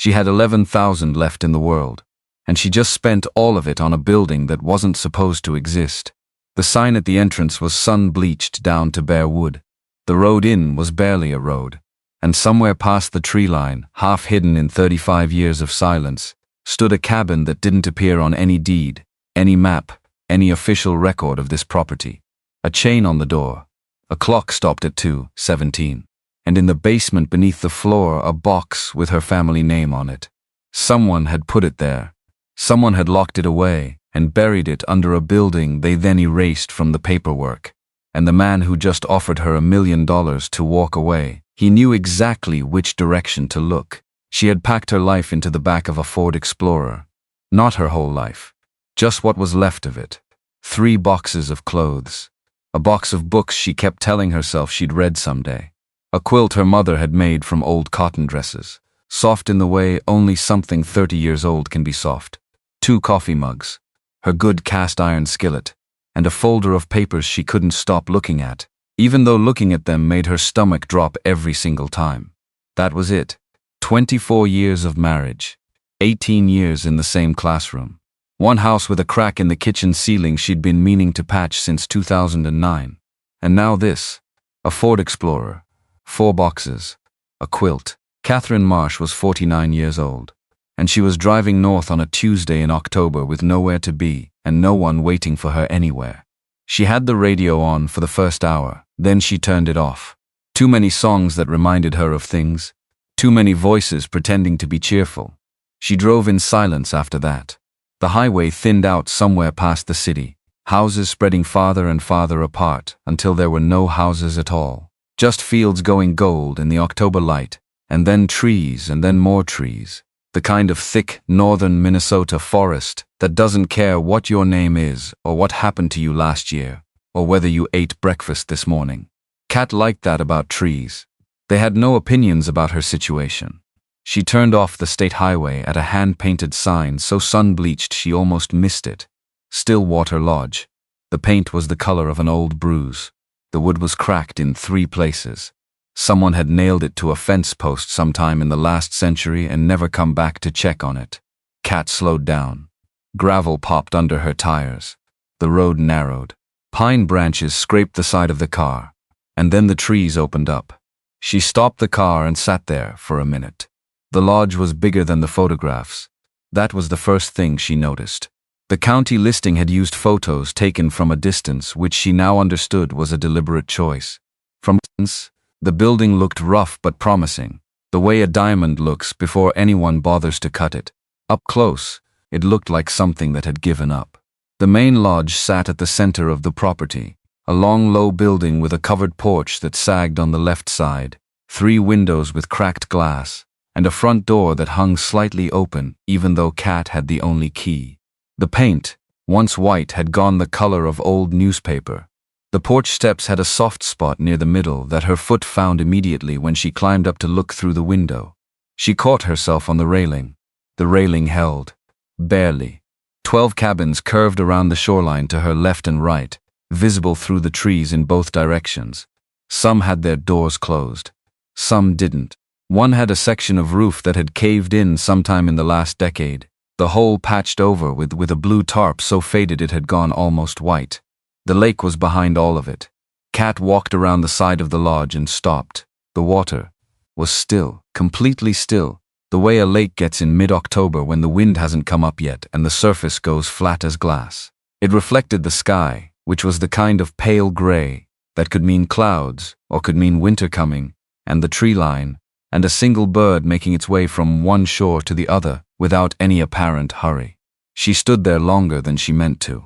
She had 11,000 left in the world, and she just spent all of it on a building that wasn't supposed to exist. The sign at the entrance was sun-bleached down to bare wood. The road in was barely a road, and somewhere past the tree line, half hidden in 35 years of silence, stood a cabin that didn't appear on any deed, any map, any official record of this property. A chain on the door. A clock stopped at 2:17. And in the basement beneath the floor, a box with her family name on it. Someone had put it there. Someone had locked it away and buried it under a building they then erased from the paperwork. And the man who just offered her $1 million to walk away, he knew exactly which direction to look. She had packed her life into the back of a Ford Explorer. Not her whole life. Just what was left of it. 3 boxes of clothes. A box of books she kept telling herself she'd read someday. A quilt her mother had made from old cotton dresses, soft in the way only something 30 years old can be soft. 2 coffee mugs, her good cast-iron skillet, and a folder of papers she couldn't stop looking at, even though looking at them made her stomach drop every single time. That was it. 24 years of marriage, 18 years in the same classroom. One house with a crack in the kitchen ceiling she'd been meaning to patch since 2009. And now this, a Ford Explorer. 4 boxes, a quilt. Katherine Marsh was 49 years old, and she was driving north on a Tuesday in October with nowhere to be and no one waiting for her anywhere. She had the radio on for the first hour, then she turned it off. Too many songs that reminded her of things, too many voices pretending to be cheerful. She drove in silence after that. The highway thinned out somewhere past the city, houses spreading farther and farther apart until there were no houses at all. Just fields going gold in the October light, and then trees and then more trees. The kind of thick northern Minnesota forest that doesn't care what your name is or what happened to you last year or whether you ate breakfast this morning. Kat liked that about trees. They had no opinions about her situation. She turned off the state highway at a hand-painted sign so sun-bleached she almost missed it. Stillwater Lodge. The paint was the color of an old bruise. The wood was cracked in 3 places. Someone had nailed it to a fence post sometime in the last century and never come back to check on it. Kat slowed down. Gravel popped under her tires. The road narrowed. Pine branches scraped the side of the car. And then the trees opened up. She stopped the car and sat there for a minute. The lodge was bigger than the photographs. That was the first thing she noticed. The county listing had used photos taken from a distance, which she now understood was a deliberate choice. From distance, the building looked rough but promising, the way a diamond looks before anyone bothers to cut it. Up close, it looked like something that had given up. The main lodge sat at the center of the property, a long, low building with a covered porch that sagged on the left side, 3 windows with cracked glass, and a front door that hung slightly open even though Kat had the only key. The paint, once white, had gone the color of old newspaper. The porch steps had a soft spot near the middle that her foot found immediately when she climbed up to look through the window. She caught herself on the railing. The railing held. Barely. 12 cabins curved around the shoreline to her left and right, visible through the trees in both directions. Some had their doors closed. Some didn't. One had a section of roof that had caved in sometime in the last decade. The hole patched over with a blue tarp so faded it had gone almost white. The lake was behind all of it. Kat walked around the side of the lodge and stopped. The water was still, completely still, the way a lake gets in mid-October when the wind hasn't come up yet and the surface goes flat as glass. It reflected the sky, which was the kind of pale gray that could mean clouds or could mean winter coming, and the tree line, and a single bird making its way from one shore to the other without any apparent hurry. She stood there longer than she meant to.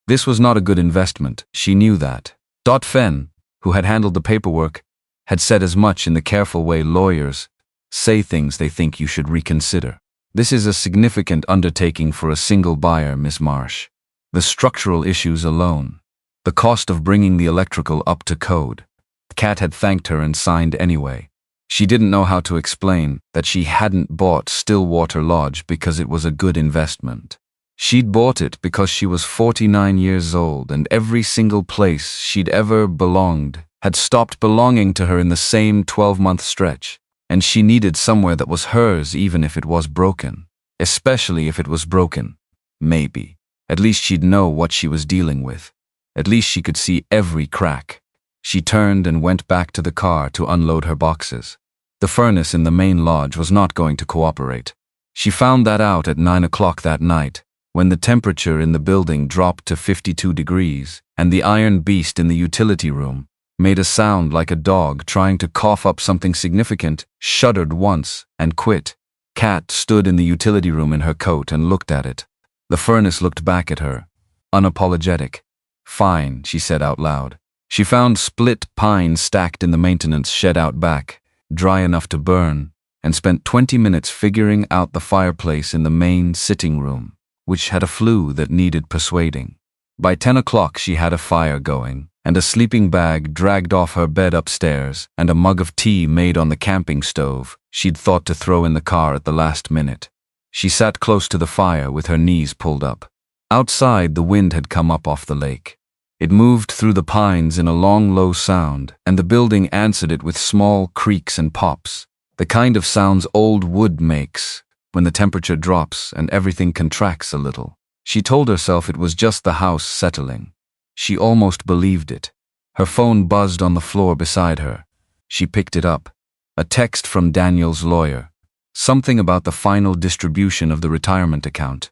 This was not a good investment, she knew that. Fenn, who had handled the paperwork, had said as much in the careful way lawyers say things they think you should reconsider. This is a significant undertaking for a single buyer, Miss Marsh. The structural issues alone. The cost of bringing the electrical up to code. Kat had thanked her and signed anyway. She didn't know how to explain that she hadn't bought Stillwater Lodge because it was a good investment. She'd bought it because she was 49 years old and every single place she'd ever belonged had stopped belonging to her in the same 12-month stretch. and she needed somewhere that was hers even if it was broken. Especially if it was broken. Maybe. At least she'd know what she was dealing with. At least she could see every crack. She turned and went back to the car to unload her boxes. The furnace in the main lodge was not going to cooperate. She found that out at 9 o'clock that night, when the temperature in the building dropped to 52 degrees, and the iron beast in the utility room made a sound like a dog trying to cough up something significant, shuddered once, and quit. Kat stood in the utility room in her coat and looked at it. The furnace looked back at her, unapologetic. "Fine," she said out loud. She found split pine stacked in the maintenance shed out back, dry enough to burn, and spent 20 minutes figuring out the fireplace in the main sitting room, which had a flue that needed persuading. By 10 o'clock she had a fire going, and a sleeping bag dragged off her bed upstairs, and a mug of tea made on the camping stove she'd thought to throw in the car at the last minute. She sat close to the fire with her knees pulled up. Outside, the wind had come up off the lake. It moved through the pines in a long, low sound, and the building answered it with small creaks and pops, the kind of sounds old wood makes when the temperature drops and everything contracts a little. She told herself it was just the house settling. She almost believed it. Her phone buzzed on the floor beside her. She picked it up. A text from Daniel's lawyer. Something about the final distribution of the retirement account.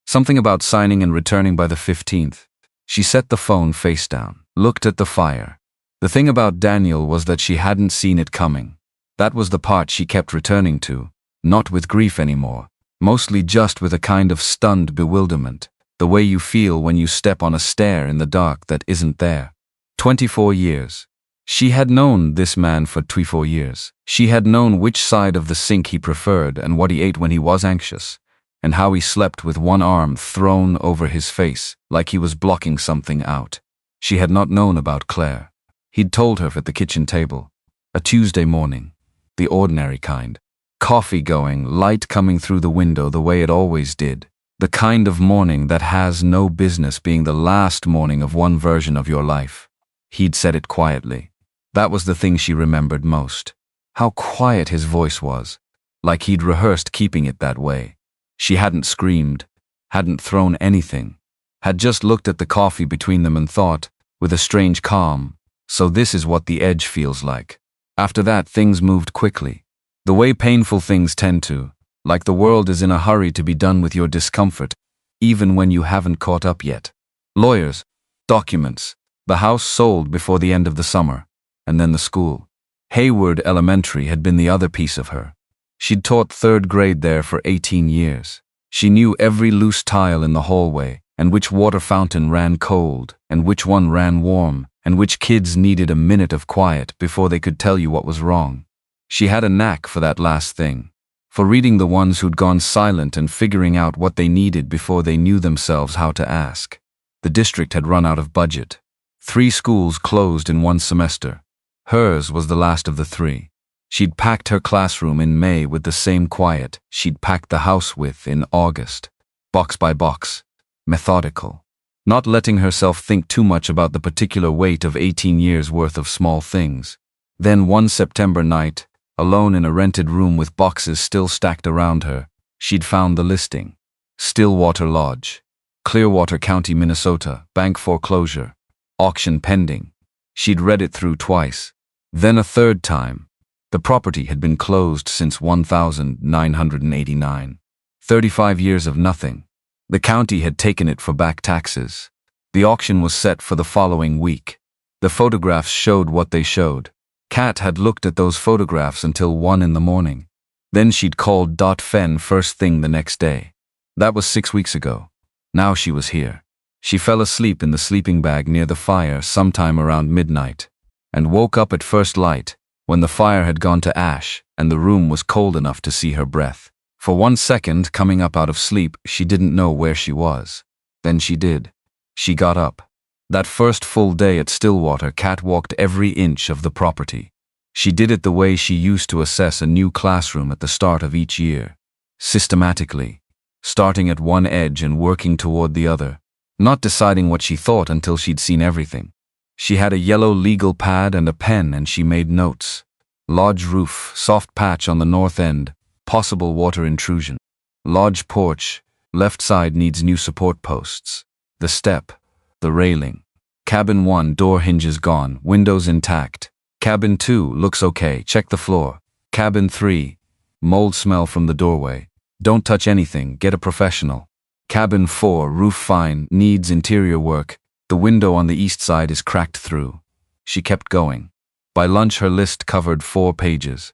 Something about signing and returning by the 15th. She set the phone face down, looked at the fire. The thing about Daniel was that she hadn't seen it coming. That was the part she kept returning to, not with grief anymore, mostly just with a kind of stunned bewilderment, the way you feel when you step on a stair in the dark that isn't there. 24 years. She had known this man for 24 years. She had known which side of the sink he preferred and what he ate when he was anxious, and how he slept with one arm thrown over his face, like he was blocking something out. She had not known about Claire. He'd told her at the kitchen table. A Tuesday morning. The ordinary kind. Coffee going, light coming through the window the way it always did. The kind of morning that has no business being the last morning of one version of your life. He'd said it quietly. That was the thing she remembered most. How quiet his voice was. Like he'd rehearsed keeping it that way. She hadn't screamed, hadn't thrown anything, had just looked at the coffee between them and thought, with a strange calm, so this is what the edge feels like. After that, things moved quickly. The way painful things tend to, like the world is in a hurry to be done with your discomfort, even when you haven't caught up yet. Lawyers, documents, the house sold before the end of the summer, and then the school. Hayward Elementary had been the other piece of her. She'd taught third grade there for 18 years. She knew every loose tile in the hallway, and which water fountain ran cold, and which one ran warm, and which kids needed a minute of quiet before they could tell you what was wrong. She had a knack for that last thing, for reading the ones who'd gone silent and figuring out what they needed before they knew themselves how to ask. The district had run out of budget. 3 schools closed in one semester. Hers was the last of the 3. She'd packed her classroom in May with the same quiet she'd packed the house with in August, box by box, methodical, not letting herself think too much about the particular weight of 18 years' worth of small things. Then one September night, alone in a rented room with boxes still stacked around her, she'd found the listing. Stillwater Lodge, Clearwater County, Minnesota, bank foreclosure, auction pending. She'd read it through twice, then a third time. The property had been closed since 1989. 35 years of nothing. The county had taken it for back taxes. The auction was set for the following week. The photographs showed what they showed. Kat had looked at those photographs until 1 in the morning. Then she'd called .fen first thing the next day. That was 6 weeks ago. Now she was here. She fell asleep in the sleeping bag near the fire sometime around midnight, and woke up at first light, when the fire had gone to ash and the room was cold enough to see her breath. For 1 second, coming up out of sleep, she didn't know where she was. Then she did. She got up. That first full day at Stillwater, Kat walked every inch of the property. She did it the way she used to assess a new classroom at the start of each year. Systematically. Starting at one edge and working toward the other. Not deciding what she thought until she'd seen everything. She had a yellow legal pad and a pen and she made notes. Lodge roof, soft patch on the north end, possible water intrusion. Lodge porch, left side needs new support posts. The step, the railing. Cabin 1, door hinges gone, windows intact. Cabin 2, looks okay, check the floor. Cabin 3, mold smell from the doorway. Don't touch anything, get a professional. Cabin 4, roof fine, needs interior work. The window on the east side is cracked through. She kept going. By lunch her list covered 4 pages.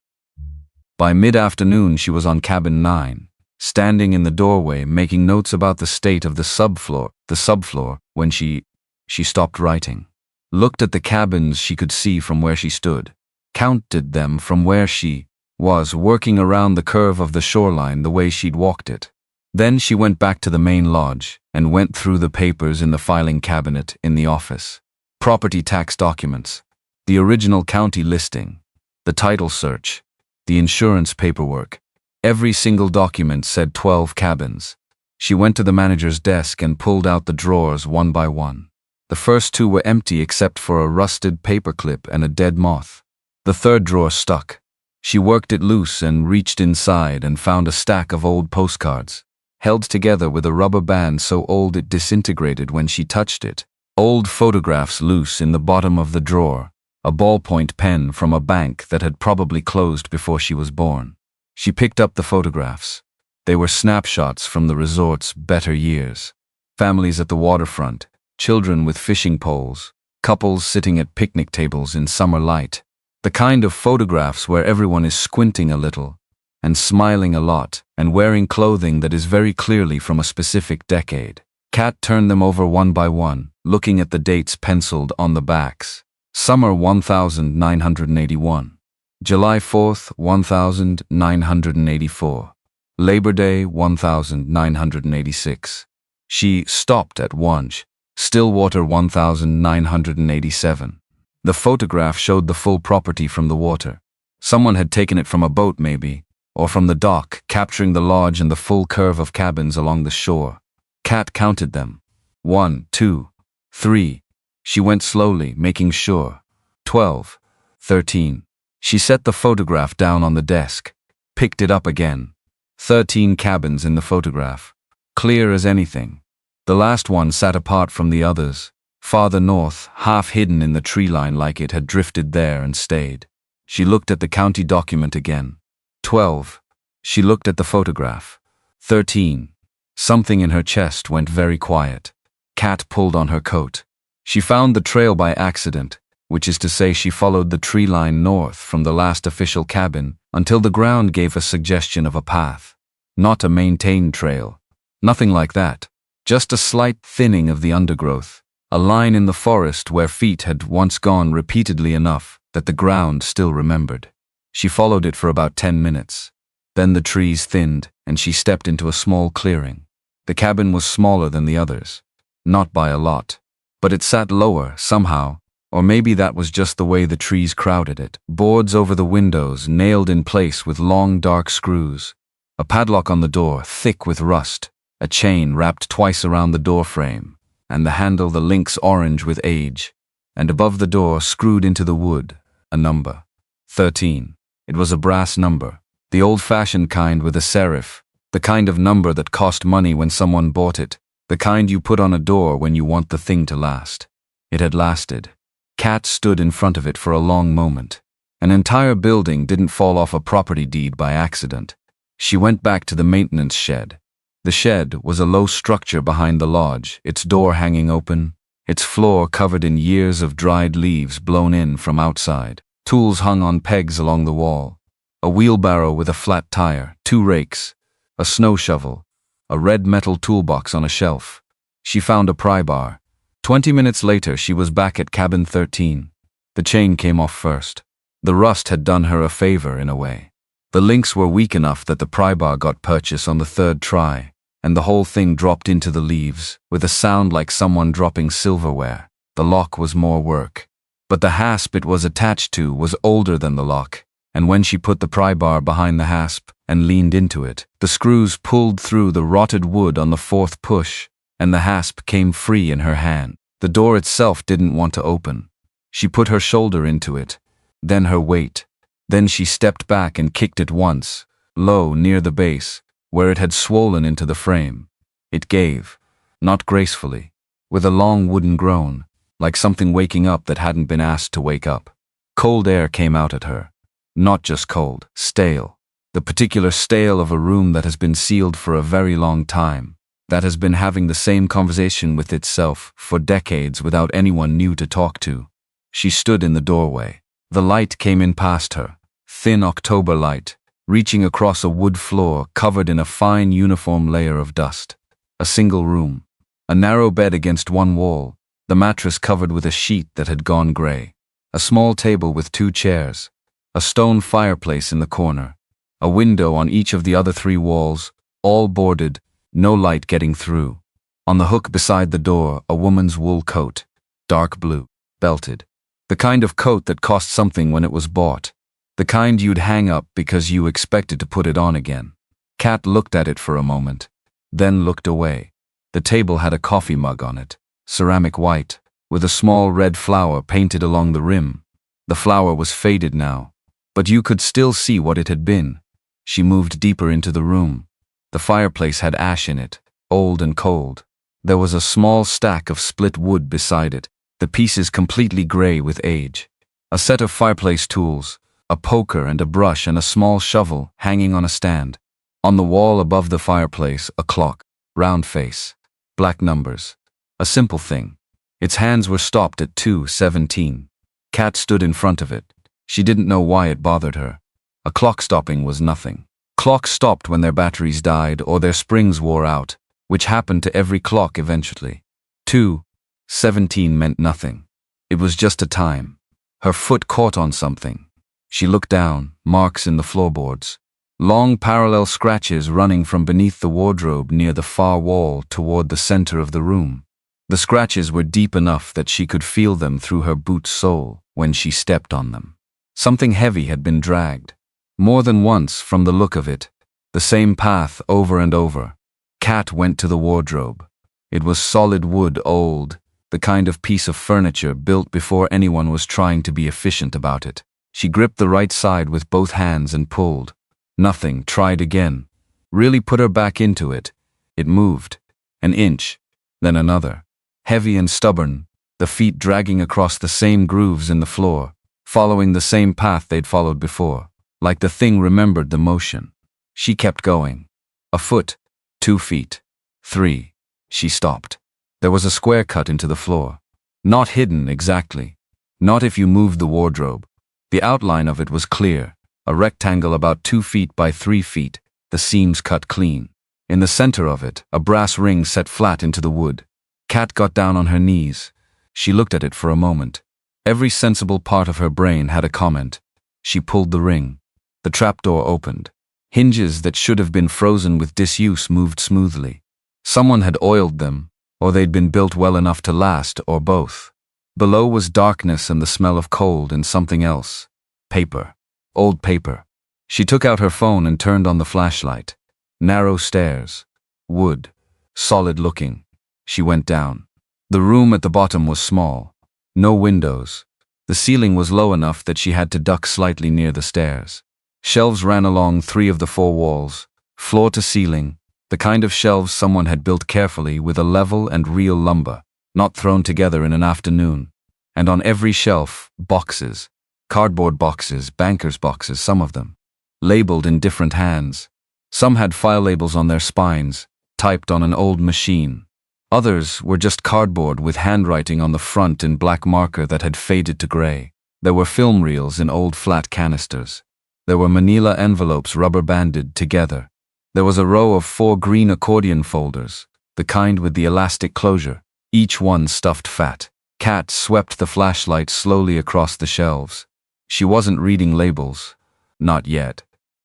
By mid-afternoon she was on cabin 9, standing in the doorway making notes about the state of the subfloor, when she stopped writing. Looked at the cabins she could see from where she stood. Counted them from where she was, working around the curve of the shoreline the way she'd walked it. Then she went back to the main lodge and went through the papers in the filing cabinet in the office. Property tax documents, the original county listing, the title search, the insurance paperwork. Every single document said 12 cabins. She went to the manager's desk and pulled out the drawers one by one. The first 2 were empty except for a rusted paperclip and a dead moth. The third drawer stuck. She worked it loose and reached inside and found a stack of old postcards, held together with a rubber band so old it disintegrated when she touched it. Old photographs loose in the bottom of the drawer. A ballpoint pen from a bank that had probably closed before she was born. She picked up the photographs. They were snapshots from the resort's better years. Families at the waterfront, children with fishing poles, couples sitting at picnic tables in summer light. The kind of photographs where everyone is squinting a little, and smiling a lot, and wearing clothing that is very clearly from a specific decade. Kat turned them over one by one, looking at the dates penciled on the backs. Summer 1981. July 4th, 1984. Labor Day 1986. She stopped at Wange. Stillwater 1987. The photograph showed the full property from the water. Someone had taken it from a boat maybe, or from the dock, capturing the lodge and the full curve of cabins along the shore. Kat counted them. 1, 2, 3. She went slowly, making sure. 12, 13. She set the photograph down on the desk, picked it up again. 13 cabins in the photograph, clear as anything. The last one sat apart from the others, farther north, half hidden in the tree line like it had drifted there and stayed. She looked at the county document again. 12. She looked at the photograph. 13. Something in her chest went very quiet. Kat pulled on her coat. She found the trail by accident, which is to say she followed the tree line north from the last official cabin until the ground gave a suggestion of a path. Not a maintained trail. Nothing like that. Just a slight thinning of the undergrowth. A line in the forest where feet had once gone repeatedly enough that the ground still remembered. She followed it for about 10 minutes. Then the trees thinned and she stepped into a small clearing. The cabin was smaller than the others. Not by a lot. But it sat lower, somehow, or maybe that was just the way the trees crowded it. Boards over the windows, nailed in place with long dark screws. A padlock on the door, thick with rust. A chain wrapped twice around the door frame, and the handle the lynx orange with age. And above the door, screwed into the wood, a number. 13. It was a brass number. The old-fashioned kind with a serif. The kind of number that cost money when someone bought it. The kind you put on a door when you want the thing to last. It had lasted. Kat stood in front of it for a long moment. An entire building didn't fall off a property deed by accident. She went back to the maintenance shed. The shed was a low structure behind the lodge, its door hanging open, its floor covered in years of dried leaves blown in from outside. Tools hung on pegs along the wall. A wheelbarrow with a flat tire, 2 rakes, a snow shovel, a red metal toolbox on a shelf. She found a pry bar. 20 minutes later, she was back at cabin 13. The chain came off first. The rust had done her a favor in a way. The links were weak enough that the pry bar got purchase on the 3rd try, and the whole thing dropped into the leaves, with a sound like someone dropping silverware. The lock was more work. But the hasp it was attached to was older than the lock, and when she put the pry bar behind the hasp and leaned into it, the screws pulled through the rotted wood on the 4th push, and the hasp came free in her hand. The door itself didn't want to open. She put her shoulder into it, then her weight. Then she stepped back and kicked it once, low near the base, where it had swollen into the frame. It gave, not gracefully, with a long wooden groan, like something waking up that hadn't been asked to wake up. Cold air came out at her. Not just cold, stale. The particular stale of a room that has been sealed for a very long time, that has been having the same conversation with itself for decades without anyone new to talk to. She stood in the doorway. The light came in past her, thin October light, reaching across a wood floor covered in a fine uniform layer of dust. A single room. A narrow bed against one wall, the mattress covered with a sheet that had gone gray. A small table with 2 chairs. A stone fireplace in the corner. A window on each of the other 3 walls, all boarded, no light getting through. On the hook beside the door, a woman's wool coat, dark blue, belted. The kind of coat that cost something when it was bought. The kind you'd hang up because you expected to put it on again. Kat looked at it for a moment, then looked away. The table had a coffee mug on it, ceramic white, with a small red flower painted along the rim. The flower was faded now, but you could still see what it had been. She moved deeper into the room. The fireplace had ash in it, old and cold. There was a small stack of split wood beside it, the pieces completely gray with age. A set of fireplace tools, a poker and a brush and a small shovel hanging on a stand. On the wall above the fireplace, a clock, round face, black numbers. A simple thing. Its hands were stopped at 2:17. Kat stood in front of it. She didn't know why it bothered her. A clock stopping was nothing. Clocks stopped when their batteries died or their springs wore out, which happened to every clock eventually. 2:17 meant nothing. It was just a time. Her foot caught on something. She looked down, marks in the floorboards. Long parallel scratches running from beneath the wardrobe near the far wall toward the center of the room. The scratches were deep enough that she could feel them through her boot sole when she stepped on them. Something heavy had been dragged. More than once, from the look of it, the same path over and over. Kat went to the wardrobe. It was solid wood, old, the kind of piece of furniture built before anyone was trying to be efficient about it. She gripped the right side with both hands and pulled. Nothing, tried again. Really put her back into it. It moved. An inch, then another. Heavy and stubborn, the feet dragging across the same grooves in the floor, following the same path they'd followed before. Like the thing remembered the motion. She kept going. A foot, 2 feet, 3. She stopped. There was a square cut into the floor. Not hidden exactly. Not if you moved the wardrobe. The outline of it was clear. A rectangle about 2 feet by 3 feet, the seams cut clean. In the center of it, a brass ring set flat into the wood. Kat got down on her knees. She looked at it for a moment. Every sensible part of her brain had a comment. She pulled the ring. The trapdoor opened. Hinges that should have been frozen with disuse moved smoothly. Someone had oiled them, or they'd been built well enough to last, or both. Below was darkness and the smell of cold and something else. Paper. Old paper. She took out her phone and turned on the flashlight. Narrow stairs. Wood. Solid looking. She went down. The room at the bottom was small. No windows. The ceiling was low enough that she had to duck slightly near the stairs. Shelves ran along 3 of the 4 walls, floor to ceiling, the kind of shelves someone had built carefully with a level and real lumber, not thrown together in an afternoon. And on every shelf, boxes. Cardboard boxes, banker's boxes, some of them. Labeled in different hands. Some had file labels on their spines, typed on an old machine. Others were just cardboard with handwriting on the front in black marker that had faded to gray. There were film reels in old flat canisters. There were manila envelopes rubber-banded together. There was a row of 4 green accordion folders, the kind with the elastic closure, each one stuffed fat. Kat swept the flashlight slowly across the shelves. She wasn't reading labels. Not yet.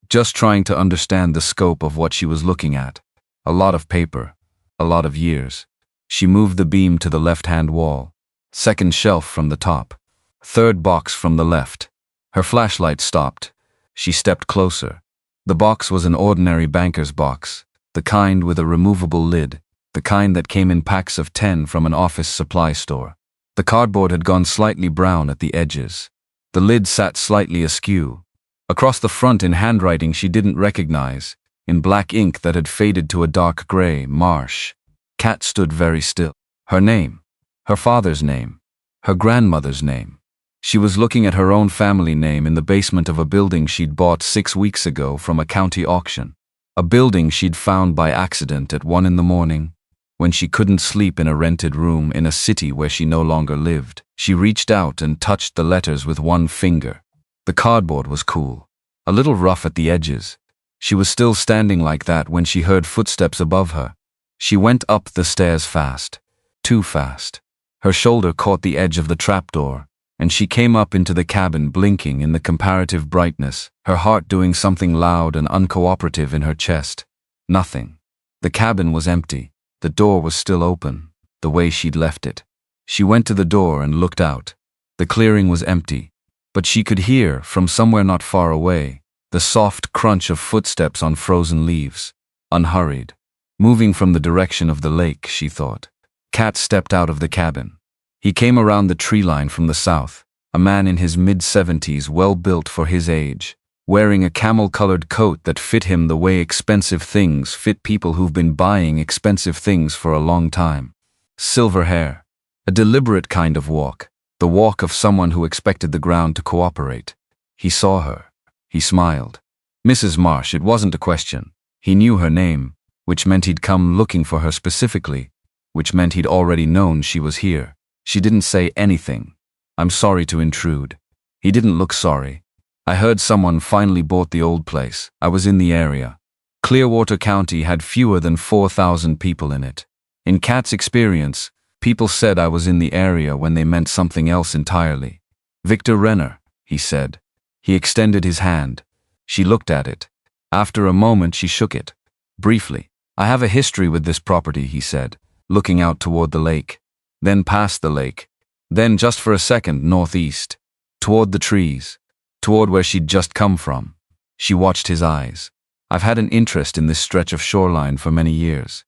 Just trying to understand the scope of what she was looking at. A lot of paper. A lot of years. She moved the beam to the left-hand wall. 2nd shelf from the top. 3rd box from the left. Her flashlight stopped. She stepped closer. The box was an ordinary banker's box, the kind with a removable lid, the kind that came in packs of 10 from an office supply store. The cardboard had gone slightly brown at the edges. The lid sat slightly askew. Across the front in handwriting she didn't recognize, in black ink that had faded to a dark gray, Marsh. Kat stood very still. Her name. Her father's name. Her grandmother's name. She was looking at her own family name in the basement of a building she'd bought 6 weeks ago from a county auction. A building she'd found by accident at 1 a.m, when she couldn't sleep in a rented room in a city where she no longer lived. She reached out and touched the letters with one finger. The cardboard was cool, a little rough at the edges. She was still standing like that when she heard footsteps above her. She went up the stairs fast. Too fast. Her shoulder caught the edge of the trapdoor, and she came up into the cabin blinking in the comparative brightness, her heart doing something loud and uncooperative in her chest. Nothing. The cabin was empty. The door was still open, the way she'd left it. She went to the door and looked out. The clearing was empty, but she could hear, from somewhere not far away, the soft crunch of footsteps on frozen leaves. Unhurried. Moving from the direction of the lake, she thought. Kat stepped out of the cabin. He came around the tree line from the south, a man in his mid-70s, well-built for his age, wearing a camel-colored coat that fit him the way expensive things fit people who've been buying expensive things for a long time. Silver hair. A deliberate kind of walk, the walk of someone who expected the ground to cooperate. He saw her. He smiled. Mrs. Marsh, it wasn't a question. He knew her name, which meant he'd come looking for her specifically, which meant he'd already known she was here. She didn't say anything. I'm sorry to intrude. He didn't look sorry. I heard someone finally bought the old place. I was in the area. Clearwater County had fewer than 4,000 people in it. In Kat's experience, people said I was in the area when they meant something else entirely. Victor Renner, he said. He extended his hand. She looked at it. After a moment she shook it. Briefly. I have a history with this property, he said, looking out toward the lake. Then past the lake. Then just for a second northeast. Toward the trees. Toward where she'd just come from. She watched his eyes. I've had an interest in this stretch of shoreline for many years.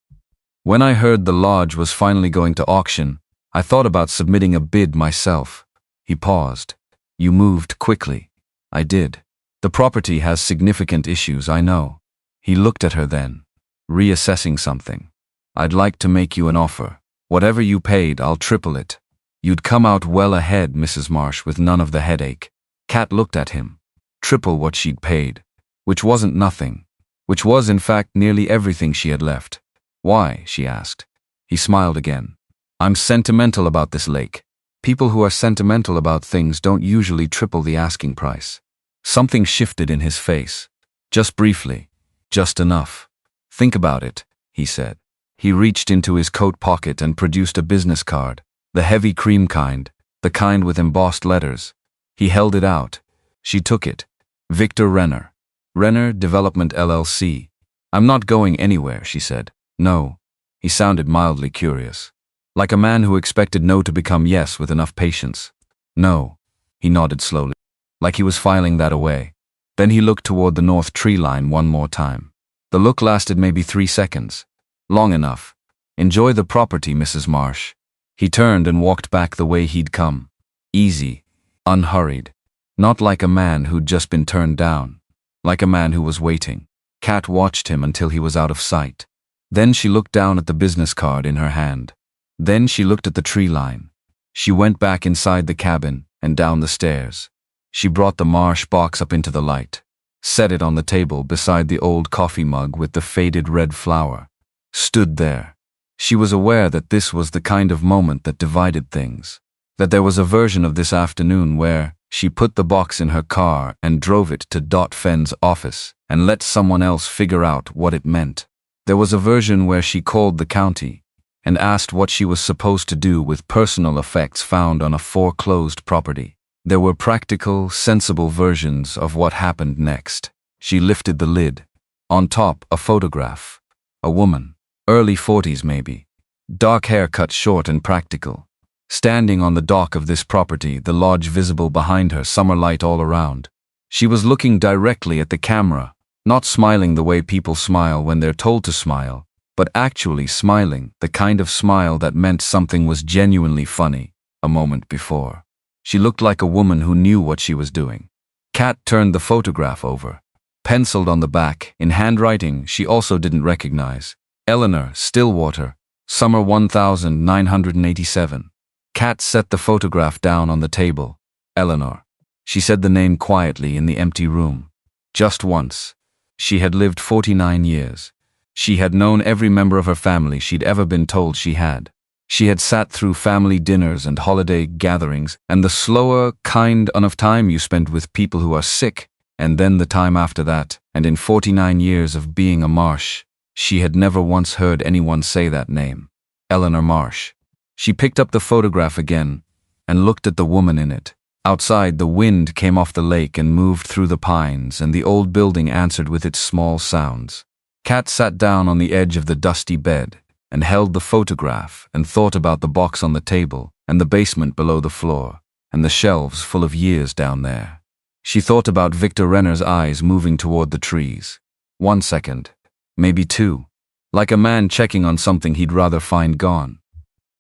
When I heard the lodge was finally going to auction, I thought about submitting a bid myself. He paused. You moved quickly. I did. The property has significant issues, I know. He looked at her then, reassessing something. I'd like to make you an offer. Whatever you paid, I'll triple it. You'd come out well ahead, Mrs. Marsh, with none of the headache. Kat looked at him. Triple what she'd paid. Which wasn't nothing. Which was, in fact, nearly everything she had left. Why? She asked. He smiled again. I'm sentimental about this lake. People who are sentimental about things don't usually triple the asking price. Something shifted in his face. Just briefly. Just enough. Think about it, he said. He reached into his coat pocket and produced a business card. The heavy cream kind. The kind with embossed letters. He held it out. She took it. Victor Renner. Renner Development LLC. I'm not going anywhere, she said. No. He sounded mildly curious. Like a man who expected no to become yes with enough patience. No. He nodded slowly. Like he was filing that away. Then he looked toward the north tree line one more time. The look lasted maybe 3 seconds. Long enough. Enjoy the property, Mrs. Marsh. He turned and walked back the way he'd come. Easy. Unhurried. Not like a man who'd just been turned down. Like a man who was waiting. Kat watched him until he was out of sight. Then she looked down at the business card in her hand. Then she looked at the tree line. She went back inside the cabin and down the stairs. She brought the Marsh box up into the light. Set it on the table beside the old coffee mug with the faded red flower. Stood there. She was aware that this was the kind of moment that divided things. That there was a version of this afternoon where she put the box in her car and drove it to Dot Fenn's office and let someone else figure out what it meant. There was a version where she called the county and asked what she was supposed to do with personal effects found on a foreclosed property. There were practical, sensible versions of what happened next. She lifted the lid. On top, a photograph. A woman. Early 40s maybe. Dark hair cut short and practical. Standing on the dock of this property, the lodge visible behind her, summer light all around. She was looking directly at the camera, not smiling the way people smile when they're told to smile, but actually smiling, the kind of smile that meant something was genuinely funny, a moment before. She looked like a woman who knew what she was doing. Kat turned the photograph over. Penciled on the back, in handwriting she also didn't recognize. Eleanor, Stillwater, summer 1987. Kat set the photograph down on the table. Eleanor. She said the name quietly in the empty room. Just once. She had lived 49 years. She had known every member of her family she'd ever been told she had. She had sat through family dinners and holiday gatherings, and the slower kind of time you spent with people who are sick, and then the time after that, and in 49 years of being a Marsh, she had never once heard anyone say that name. Eleanor Marsh. She picked up the photograph again and looked at the woman in it. Outside, the wind came off the lake and moved through the pines, and the old building answered with its small sounds. Kat sat down on the edge of the dusty bed and held the photograph and thought about the box on the table and the basement below the floor and the shelves full of years down there. She thought about Victor Renner's eyes moving toward the trees. 1 second, maybe 2, like a man checking on something he'd rather find gone.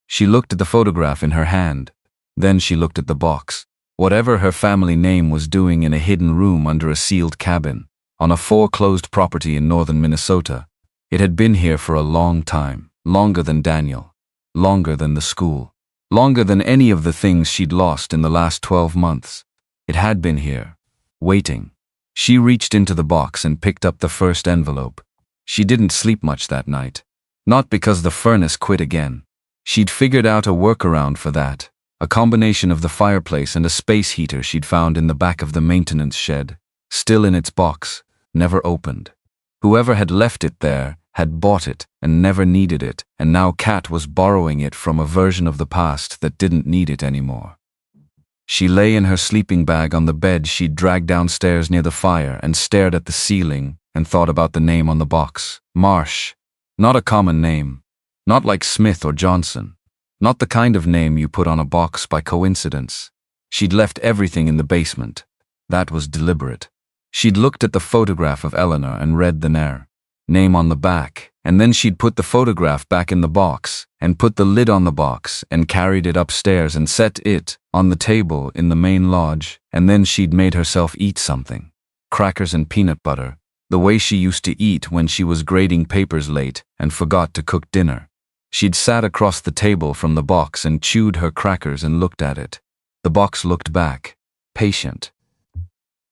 She looked at the photograph in her hand. Then she looked at the box. Whatever her family name was doing in a hidden room under a sealed cabin, on a foreclosed property in northern Minnesota, it had been here for a long time, longer than Daniel, longer than the school, longer than any of the things she'd lost in the last 12 months. It had been here, waiting. She reached into the box and picked up the first envelope. She didn't sleep much that night. Not because the furnace quit again. She'd figured out a workaround for that. A combination of the fireplace and a space heater she'd found in the back of the maintenance shed, still in its box, never opened. Whoever had left it there had bought it and never needed it, and now Kat was borrowing it from a version of the past that didn't need it anymore. She lay in her sleeping bag on the bed she'd dragged downstairs near the fire and stared at the ceiling and thought about the name on the box. Marsh. Not a common name. Not like Smith or Johnson. Not the kind of name you put on a box by coincidence. She'd left everything in the basement. That was deliberate. She'd looked at the photograph of Eleanor and read the name on the back, and then she'd put the photograph back in the box, and put the lid on the box, and carried it upstairs and set it on the table in the main lodge, and then she'd made herself eat something. Crackers and peanut butter, the way she used to eat when she was grading papers late and forgot to cook dinner. She'd sat across the table from the box and chewed her crackers and looked at it. The box looked back, patient.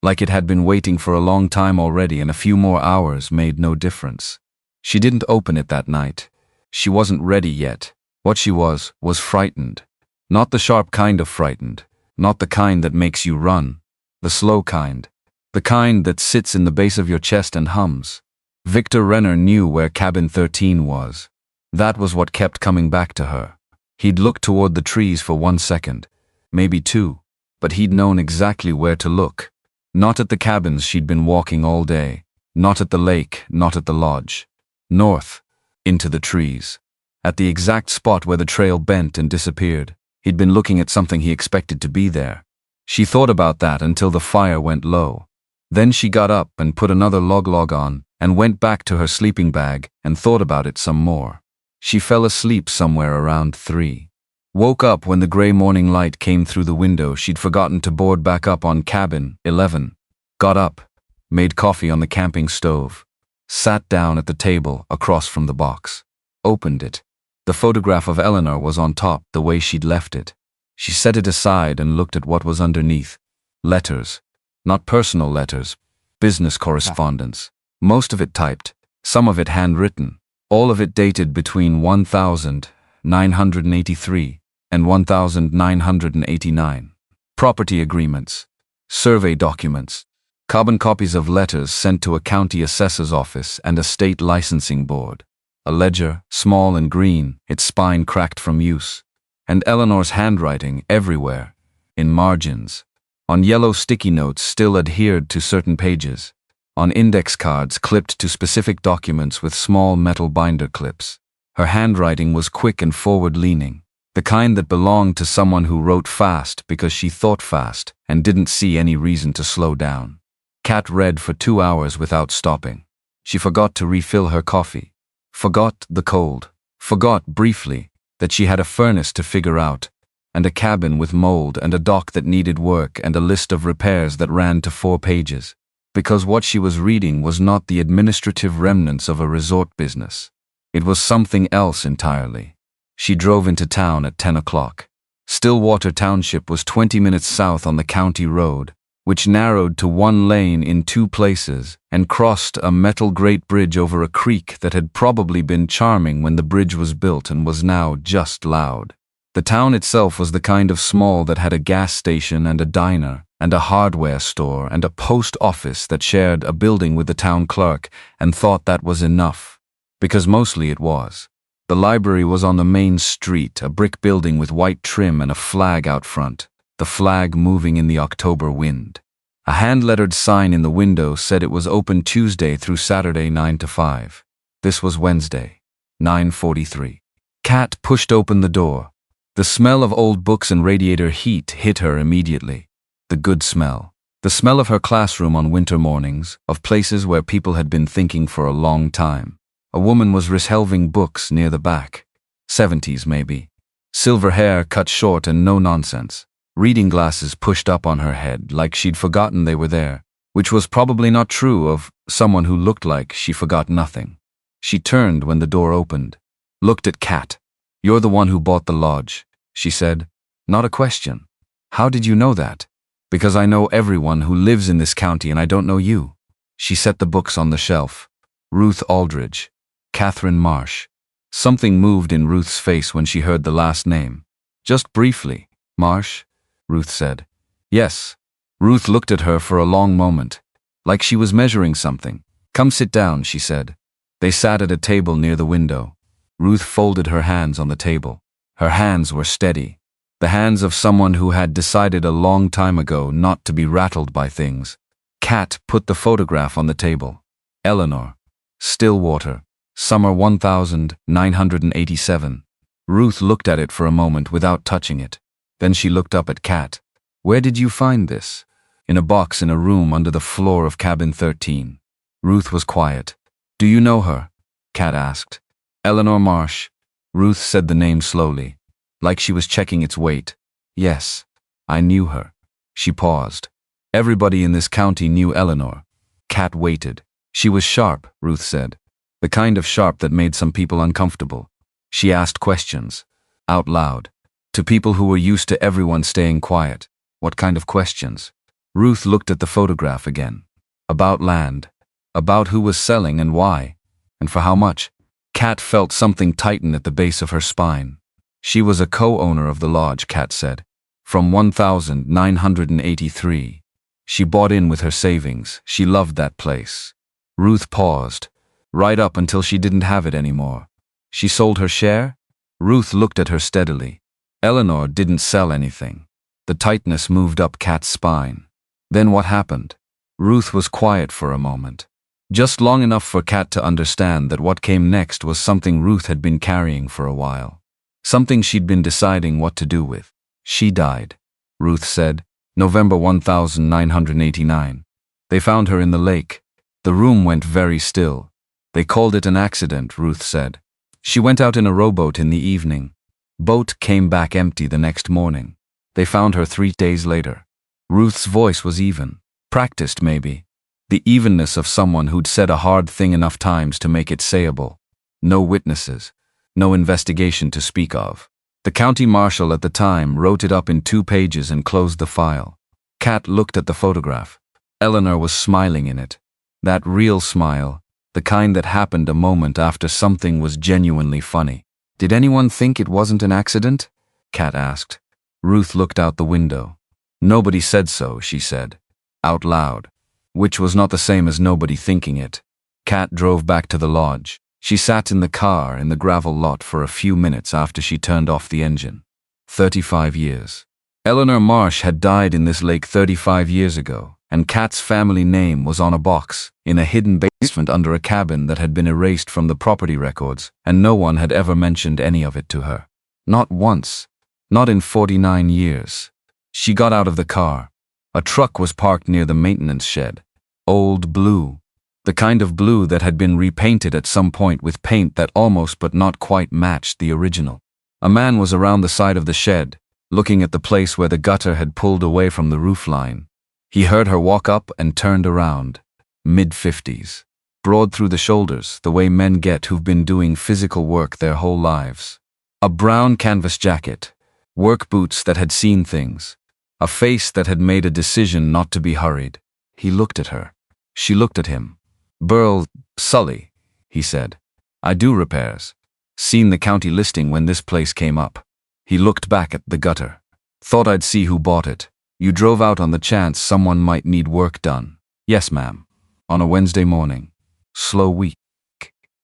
Like it had been waiting for a long time already, and a few more hours made no difference. She didn't open it that night. She wasn't ready yet. What she was frightened. Not the sharp kind of frightened. Not the kind that makes you run. The slow kind. The kind that sits in the base of your chest and hums. Victor Renner knew where cabin 13 was. That was what kept coming back to her. He'd looked toward the trees for 1 second, maybe 2, but he'd known exactly where to look. Not at the cabins she'd been walking all day, not at the lake, not at the lodge. North, into the trees. At the exact spot where the trail bent and disappeared. He'd been looking at something he expected to be there. She thought about that until the fire went low. Then she got up and put another log on and went back to her sleeping bag and thought about it some more. She fell asleep somewhere around 3. Woke up when the gray morning light came through the window she'd forgotten to board back up on cabin 11. Got up, made coffee on the camping stove, sat down at the table across from the box, opened it. The photograph of Eleanor was on top the way she'd left it. She set it aside and looked at what was underneath. Letters. Not personal letters, business correspondence. Most of it typed, some of it handwritten. All of it dated between 1983 and 1989. Property agreements, survey documents, carbon copies of letters sent to a county assessor's office and a state licensing board. A ledger, small and green, its spine cracked from use. And Eleanor's handwriting everywhere, in margins, on yellow sticky notes still adhered to certain pages, on index cards clipped to specific documents with small metal binder clips. Her handwriting was quick and forward-leaning, the kind that belonged to someone who wrote fast because she thought fast and didn't see any reason to slow down. Kat read for 2 hours without stopping. She forgot to refill her coffee, forgot the cold, forgot briefly that she had a furnace to figure out, and a cabin with mold, and a dock that needed work, and a list of repairs that ran to 4 pages. Because what she was reading was not the administrative remnants of a resort business. It was something else entirely. She drove into town at 10 o'clock. Stillwater Township was 20 minutes south on the county road, which narrowed to 1 lane in 2 places and crossed a metal grate bridge over a creek that had probably been charming when the bridge was built and was now just loud. The town itself was the kind of small that had a gas station and a diner and a hardware store and a post office that shared a building with the town clerk and thought that was enough, because mostly it was. The library was on the main street, a brick building with white trim and a flag out front, the flag moving in the October wind. A hand-lettered sign in the window said it was open Tuesday through Saturday 9 to 5. This was Wednesday, 9:43. Kat pushed open the door. The smell of old books and radiator heat hit her immediately. The good smell. The smell of her classroom on winter mornings, of places where people had been thinking for a long time. A woman was reshelving books near the back. 70s maybe. Silver hair cut short and no nonsense. Reading glasses pushed up on her head like she'd forgotten they were there, which was probably not true of someone who looked like she forgot nothing. She turned when the door opened. Looked at Kat. "You're the one who bought the lodge," she said. "Not a question." "How did you know that?" "Because I know everyone who lives in this county and I don't know you." She set the books on the shelf. Ruth Aldridge. Katherine Marsh. Something moved in Ruth's face when she heard the last name. "Just briefly, Marsh," Ruth said. "Yes." Ruth looked at her for a long moment, like she was measuring something. "Come sit down," she said. They sat at a table near the window. Ruth folded her hands on the table. Her hands were steady. The hands of someone who had decided a long time ago not to be rattled by things. Kat put the photograph on the table. Eleanor. Stillwater. Summer 1987. Ruth looked at it for a moment without touching it. Then she looked up at Kat. "Where did you find this?" "In a box in a room under the floor of cabin 13. Ruth was quiet. "Do you know her?" Kat asked. "Eleanor Marsh." Ruth said the name slowly, like she was checking its weight. "Yes, I knew her." She paused. "Everybody in this county knew Eleanor." Kat waited. "She was sharp," Ruth said. "The kind of sharp that made some people uncomfortable." She asked questions, out loud, to people who were used to everyone staying quiet. "What kind of questions?" Ruth looked at the photograph again. "About land. About who was selling and why. And for how much." Kat felt something tighten at the base of her spine. "She was a co-owner of the lodge," Kat said. "From 1983. She bought in with her savings. She loved that place." Ruth paused. "Right up until she didn't have it anymore." "She sold her share?" Ruth looked at her steadily. "Eleanor didn't sell anything." The tightness moved up Kat's spine. "Then what happened?" Ruth was quiet for a moment. Just long enough for Kat to understand that what came next was something Ruth had been carrying for a while. Something she'd been deciding what to do with. "She died," Ruth said. "November 1989. They found her in the lake. The room went very still. They called it an accident," Ruth said. "She went out in a rowboat in the evening. Boat came back empty the next morning. They found her 3 days later." Ruth's voice was even. Practiced, maybe. The evenness of someone who'd said a hard thing enough times to make it sayable. No witnesses. No investigation to speak of. The county marshal at the time wrote it up in 2 pages and closed the file. Kat looked at the photograph. Eleanor was smiling in it. That real smile, the kind that happened a moment after something was genuinely funny. "Did anyone think it wasn't an accident?" Kat asked. Ruth looked out the window. "Nobody said so," she said. Out loud. Which was not the same as nobody thinking it. Kat drove back to the lodge. She sat in the car in the gravel lot for a few minutes after she turned off the engine. 35 years. Eleanor Marsh had died in this lake 35 years ago, and Kat's family name was on a box, in a hidden basement under a cabin that had been erased from the property records, and no one had ever mentioned any of it to her. Not once. Not in 49 years. She got out of the car. A truck was parked near the maintenance shed. Old blue. The kind of blue that had been repainted at some point with paint that almost but not quite matched the original. A man was around the side of the shed, looking at the place where the gutter had pulled away from the roofline. He heard her walk up and turned around. Mid-50s. Broad through the shoulders, the way men get who've been doing physical work their whole lives. A brown canvas jacket. Work boots that had seen things. A face that had made a decision not to be hurried. He looked at her. She looked at him. "Burl, Sully," he said. "I do repairs. Seen the county listing when this place came up." He looked back at the gutter. "Thought I'd see who bought it. You drove out on the chance someone might need work done." "Yes, ma'am." "On a Wednesday morning." "Slow week."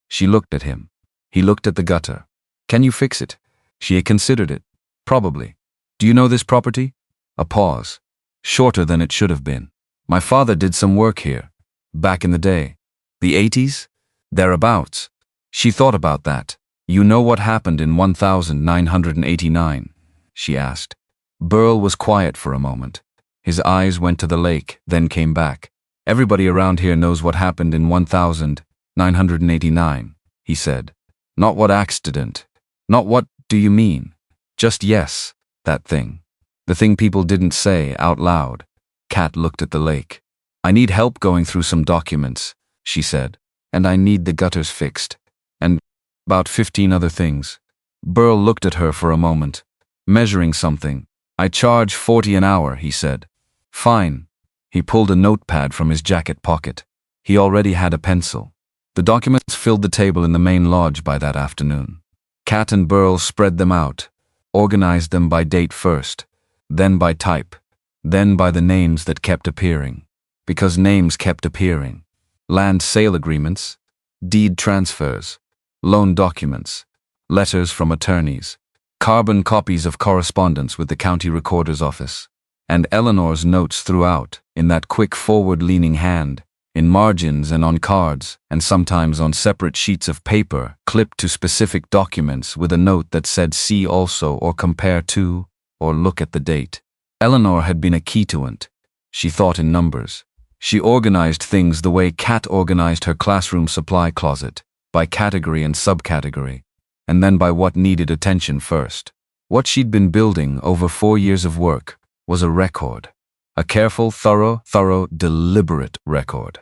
She looked at him. He looked at the gutter. "Can you fix it?" She had considered it. "Probably." "Do you know this property?" A pause. Shorter than it should have been. "My father did some work here. Back in the day." "The 80s? Thereabouts." She thought about that. "You know what happened in 1989? She asked. Burl was quiet for a moment. His eyes went to the lake, then came back. "Everybody around here knows what happened in 1989, he said. "Not what accident. Not what do you mean? Just yes, that thing. The thing people didn't say out loud." Kat looked at the lake. "I need help going through some documents," she said. "And I need the gutters fixed. And about 15 other things." Burl looked at her for a moment, measuring something. "I charge 40 an hour, he said. "Fine." He pulled a notepad from his jacket pocket. He already had a pencil. The documents filled the table in the main lodge by that afternoon. Kat and Burl spread them out, organized them by date first, then by type, then by the names that kept appearing. Because names kept appearing. Land sale agreements, deed transfers, loan documents, letters from attorneys, carbon copies of correspondence with the county recorder's office, and Eleanor's notes throughout, in that quick forward-leaning hand, in margins and on cards, and sometimes on separate sheets of paper clipped to specific documents with a note that said "see also" or "compare to" or "look at the date." Eleanor had been a keytuant. She thought in numbers. She organized things the way Kat organized her classroom supply closet, by category and subcategory, and then by what needed attention first. What she'd been building over 4 years of work was a record. A careful, thorough, deliberate record.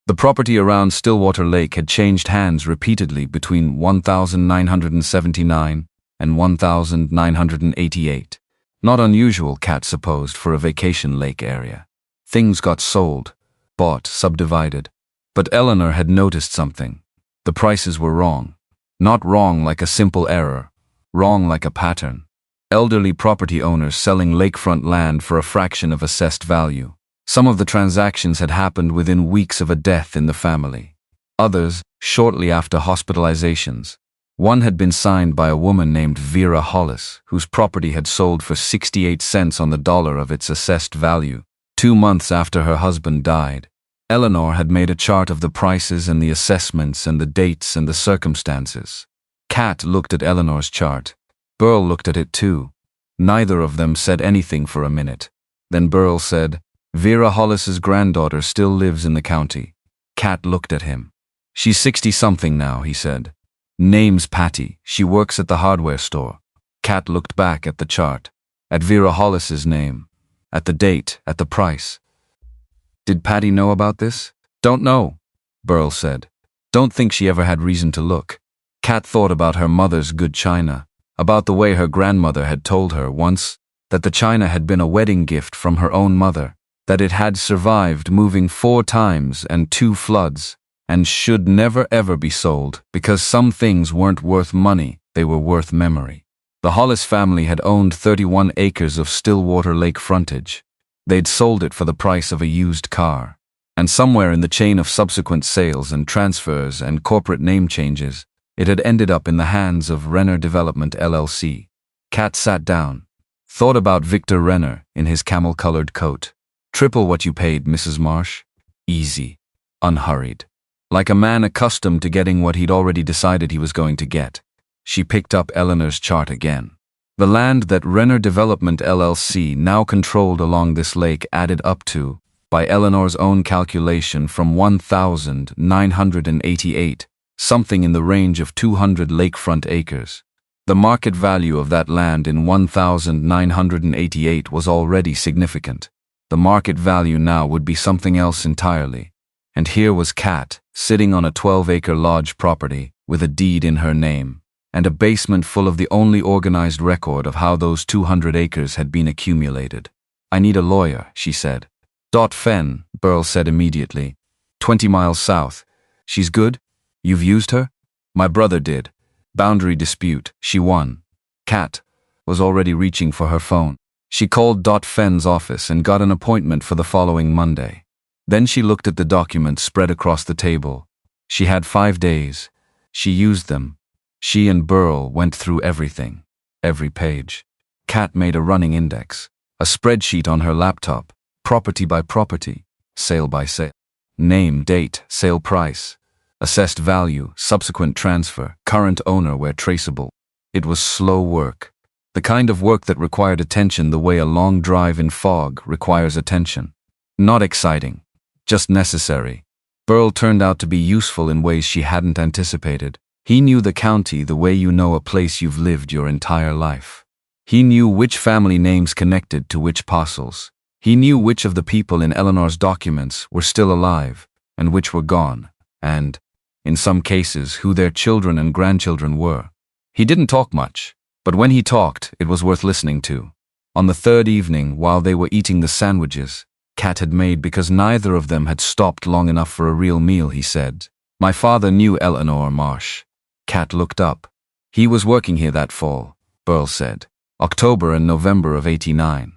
The property around Stillwater Lake had changed hands repeatedly between 1979 and 1988. Not unusual, Kat supposed, for a vacation lake area. Things got sold, bought, subdivided. But Eleanor had noticed something. The prices were wrong. Not wrong like a simple error. Wrong like a pattern. Elderly property owners selling lakefront land for a fraction of assessed value. Some of the transactions had happened within weeks of a death in the family. Others, shortly after hospitalizations. One had been signed by a woman named Vera Hollis, whose property had sold for 68 cents on the dollar of its assessed value, 2 months after her husband died. Eleanor had made a chart of the prices and the assessments and the dates and the circumstances. Kat looked at Eleanor's chart. Burl looked at it too. Neither of them said anything for a minute. Then Burl said, "Vera Hollis's granddaughter still lives in the county." Kat looked at him. "She's 60-something now," he said. "Name's Patty. She works at the hardware store." Kat looked back at the chart, at Vera Hollis's name, at the date, at the price. "Did Patty know about this?" "Don't know," Burl said. "Don't think she ever had reason to look." Kat thought about her mother's good china, about the way her grandmother had told her once that the china had been a wedding gift from her own mother, that it had survived moving 4 times and 2 floods, and should never ever be sold because some things weren't worth money, they were worth memory. The Hollis family had owned 31 acres of Stillwater Lake frontage. They'd sold it for the price of a used car. And somewhere in the chain of subsequent sales and transfers and corporate name changes, it had ended up in the hands of Renner Development LLC. Kat sat down, thought about Victor Renner in his camel-colored coat. "Triple what you paid, Mrs. Marsh." Easy. Unhurried. Like a man accustomed to getting what he'd already decided he was going to get. She picked up Eleanor's chart again. The land that Renner Development LLC now controlled along this lake added up to, by Eleanor's own calculation, from 1,988, something in the range of 200 lakefront acres. The market value of that land in 1988 was already significant. The market value now would be something else entirely. And here was Kat, sitting on a 12-acre lodge property with a deed in her name, and a basement full of the only organized record of how those 200 acres had been accumulated. "I need a lawyer," she said. "Fen," Burl said immediately. 20 miles south. "She's good? You've used her?" "My brother did. Boundary dispute. She won." Kat was already reaching for her phone. She called Fen's office and got an appointment for the following Monday. Then she looked at the documents spread across the table. She had 5 days. She used them. She and Burl went through everything. Every page. Kat made a running index. A spreadsheet on her laptop. Property by property. Sale by sale. Name, date, sale price. Assessed value, subsequent transfer, current owner where traceable. It was slow work. The kind of work that required attention the way a long drive in fog requires attention. Not exciting. Just necessary. Burl turned out to be useful in ways she hadn't anticipated. He knew the county the way you know a place you've lived your entire life. He knew which family names connected to which parcels. He knew which of the people in Eleanor's documents were still alive and which were gone, and, in some cases, who their children and grandchildren were. He didn't talk much, but when he talked, it was worth listening to. On the third evening, while they were eating the sandwiches Kat had made because neither of them had stopped long enough for a real meal, he said, "My father knew Eleanor Marsh." Kat looked up. "He was working here that fall," Burl said. "October and November of '89.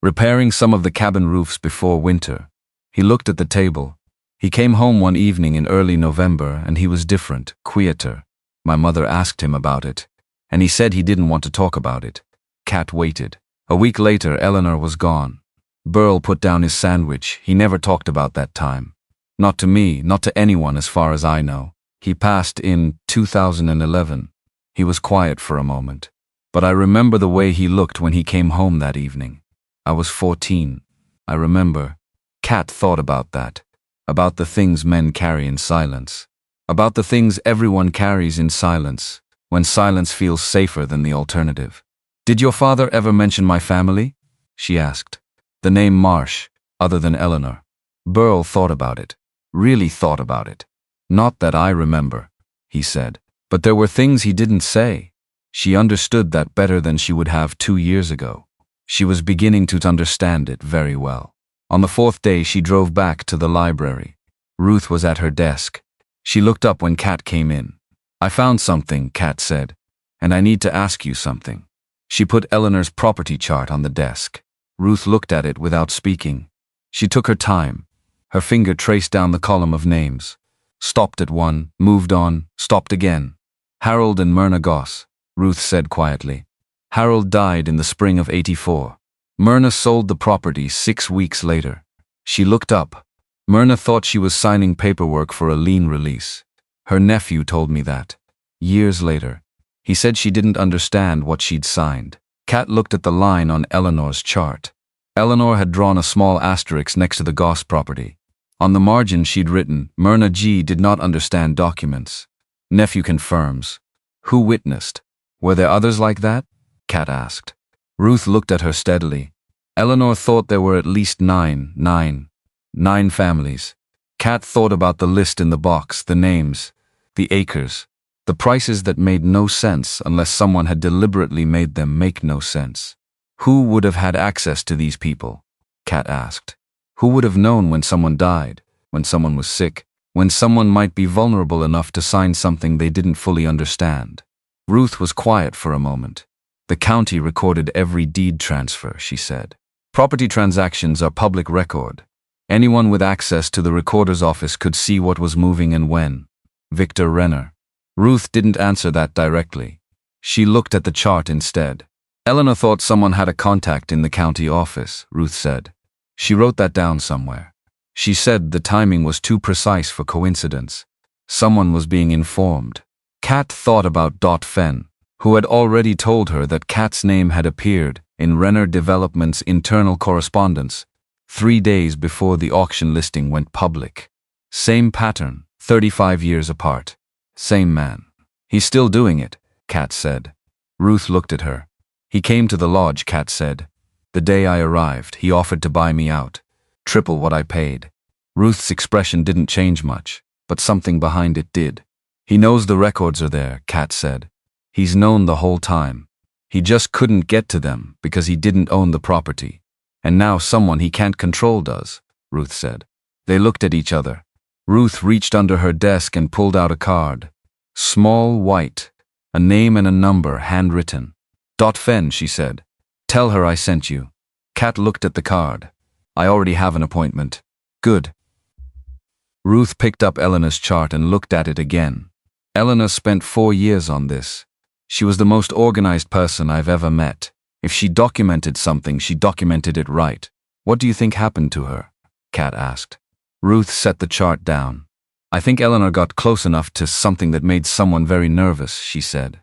Repairing some of the cabin roofs before winter." He looked at the table. He came home one evening in early November and he was different, quieter. My mother asked him about it, and he said he didn't want to talk about it. Kat waited. A week later, Eleanor was gone. Burl put down his sandwich. He never talked about that time. Not to me, not to anyone as far as I know. He passed in 2011. He was quiet for a moment. But I remember the way he looked when he came home that evening. I was 14. I remember. Kat thought about that. About the things men carry in silence. About the things everyone carries in silence, when silence feels safer than the alternative. "Did your father ever mention my family?" she asked. The name Marsh, other than Eleanor. Burl thought about it. Really thought about it. "Not that I remember," he said. But there were things he didn't say. She understood that better than she would have 2 years ago. She was beginning to understand it very well. On the 4th day, she drove back to the library. Ruth was at her desk. She looked up when Kat came in. "I found something," Kat said, "and I need to ask you something." She put Eleanor's property chart on the desk. Ruth looked at it without speaking. She took her time. Her finger traced down the column of names. Stopped at one, moved on, stopped again. "Harold and Myrna Goss," Ruth said quietly. "Harold died in the spring of '84. Myrna sold the property 6 weeks later." She looked up. Myrna thought she was signing paperwork for a lien release. Her nephew told me that. Years later. He said she didn't understand what she'd signed. Kat looked at the line on Eleanor's chart. Eleanor had drawn a small asterisk next to the Goss property. On the margin she'd written, "Myrna G. did not understand documents. Nephew confirms." Who witnessed? Were there others like that? Kat asked. Ruth looked at her steadily. Eleanor thought there were at least nine families. Kat thought about the list in the box, the names, the acres, the prices that made no sense unless someone had deliberately made them make no sense. Who would have had access to these people? Kat asked. Who would have known when someone died, when someone was sick, when someone might be vulnerable enough to sign something they didn't fully understand? Ruth was quiet for a moment. The county recorded every deed transfer, she said. Property transactions are public record. Anyone with access to the recorder's office could see what was moving and when. Victor Renner. Ruth didn't answer that directly. She looked at the chart instead. Eleanor thought someone had a contact in the county office, Ruth said. She wrote that down somewhere. She said the timing was too precise for coincidence. Someone was being informed. Kat thought about Fen, who had already told her that Kat's name had appeared in Renner Development's internal correspondence 3 days before the auction listing went public. Same pattern, 35 years apart. Same man. He's still doing it, Kat said. Ruth looked at her. He came to the lodge, Kat said. The day I arrived, he offered to buy me out. Triple what I paid. Ruth's expression didn't change much, but something behind it did. He knows the records are there, Kat said. He's known the whole time. He just couldn't get to them because he didn't own the property. And now someone he can't control does, Ruth said. They looked at each other. Ruth reached under her desk and pulled out a card. Small, white, a name and a number handwritten. Fen, she said. Tell her I sent you. Kat looked at the card. I already have an appointment. Good. Ruth picked up Eleanor's chart and looked at it again. Eleanor spent 4 years on this. She was the most organized person I've ever met. If she documented something, she documented it right. What do you think happened to her? Kat asked. Ruth set the chart down. I think Eleanor got close enough to something that made someone very nervous, she said.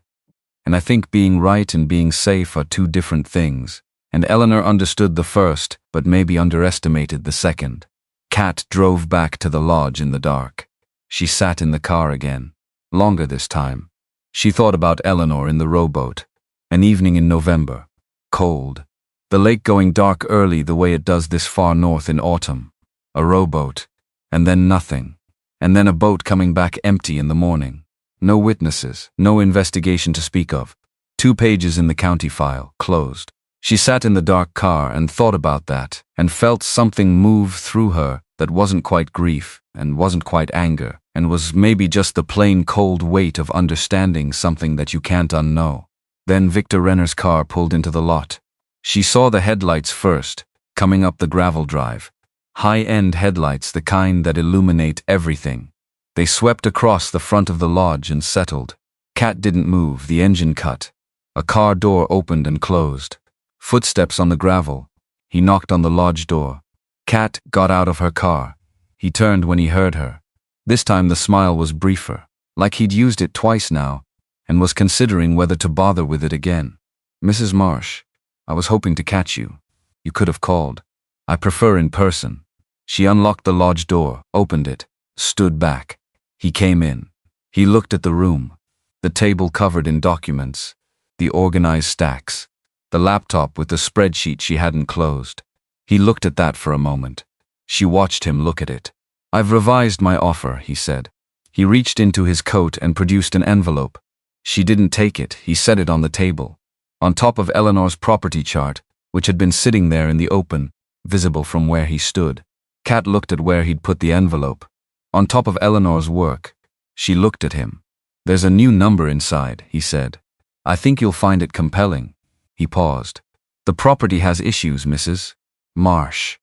And I think being right and being safe are two different things. And Eleanor understood the first, but maybe underestimated the second. Kat drove back to the lodge in the dark. She sat in the car again. Longer this time. She thought about Eleanor in the rowboat. An evening in November. Cold. The lake going dark early the way it does this far north in autumn. A rowboat. And then nothing. And then a boat coming back empty in the morning. No witnesses, no investigation to speak of. 2 pages in the county file, closed. She sat in the dark car and thought about that, and felt something move through her that wasn't quite grief, and wasn't quite anger, and was maybe just the plain cold weight of understanding something that you can't unknow. Then Victor Renner's car pulled into the lot. She saw the headlights first, coming up the gravel drive. High-end headlights, the kind that illuminate everything. They swept across the front of the lodge and settled. Kat didn't move, the engine cut. A car door opened and closed. Footsteps on the gravel. He knocked on the lodge door. Kat got out of her car. He turned when he heard her. This time the smile was briefer, like he'd used it twice now, and was considering whether to bother with it again. Mrs. Marsh, I was hoping to catch you. You could have called. I prefer in person. She unlocked the lodge door, opened it, stood back. He came in. He looked at the room. The table covered in documents. The organized stacks. The laptop with the spreadsheet she hadn't closed. He looked at that for a moment. She watched him look at it. I've revised my offer, he said. He reached into his coat and produced an envelope. She didn't take it. He set it on the table. On top of Eleanor's property chart, which had been sitting there in the open, visible from where he stood. Kat looked at where he'd put the envelope. On top of Eleanor's work. She looked at him. There's a new number inside, he said. I think you'll find it compelling. He paused. The property has issues, Mrs. Marsh.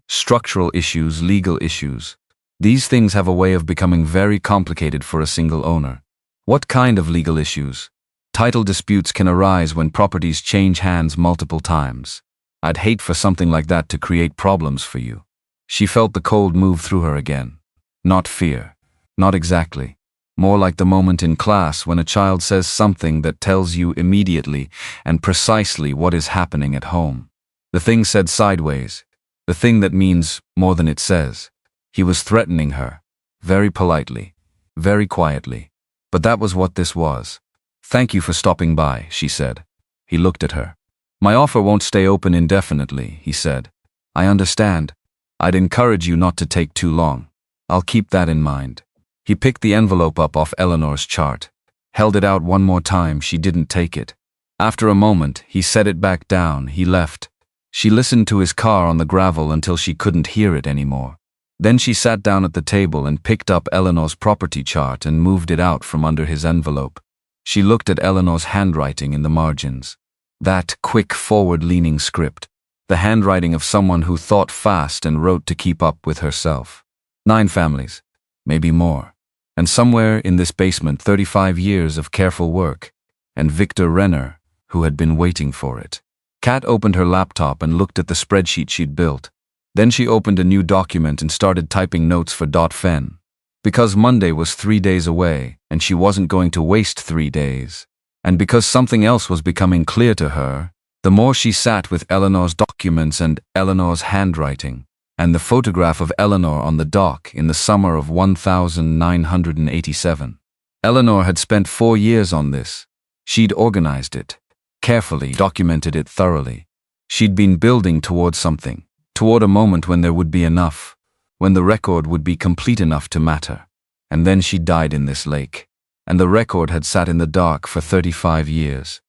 Structural issues, legal issues. These things have a way of becoming very complicated for a single owner. What kind of legal issues? Title disputes can arise when properties change hands multiple times. I'd hate for something like that to create problems for you. She felt the cold move through her again. Not fear. Not exactly. More like the moment in class when a child says something that tells you immediately and precisely what is happening at home. The thing said sideways. The thing that means more than it says. He was threatening her. Very politely. Very quietly. But that was what this was. Thank you for stopping by, she said. He looked at her. My offer won't stay open indefinitely, he said. I understand. I'd encourage you not to take too long. I'll keep that in mind. He picked the envelope up off Eleanor's chart. Held it out one more time. She didn't take it. After a moment, he set it back down. He left. She listened to his car on the gravel until she couldn't hear it anymore. Then she sat down at the table and picked up Eleanor's property chart and moved it out from under his envelope. She looked at Eleanor's handwriting in the margins. That quick, forward-leaning script. The handwriting of someone who thought fast and wrote to keep up with herself. 9 families. Maybe more. And somewhere in this basement 35 years of careful work. And Victor Renner, who had been waiting for it. Kat opened her laptop and looked at the spreadsheet she'd built. Then she opened a new document and started typing notes for Fen. Because Monday was 3 days away, and she wasn't going to waste 3 days. And because something else was becoming clear to her, the more she sat with Eleanor's documents and Eleanor's handwriting, and the photograph of Eleanor on the dock in the summer of 1987. Eleanor had spent 4 years on this. She'd organized it, carefully documented it thoroughly. She'd been building toward something, toward a moment when there would be enough, when the record would be complete enough to matter. And then she died in this lake, and the record had sat in the dark for 35 years.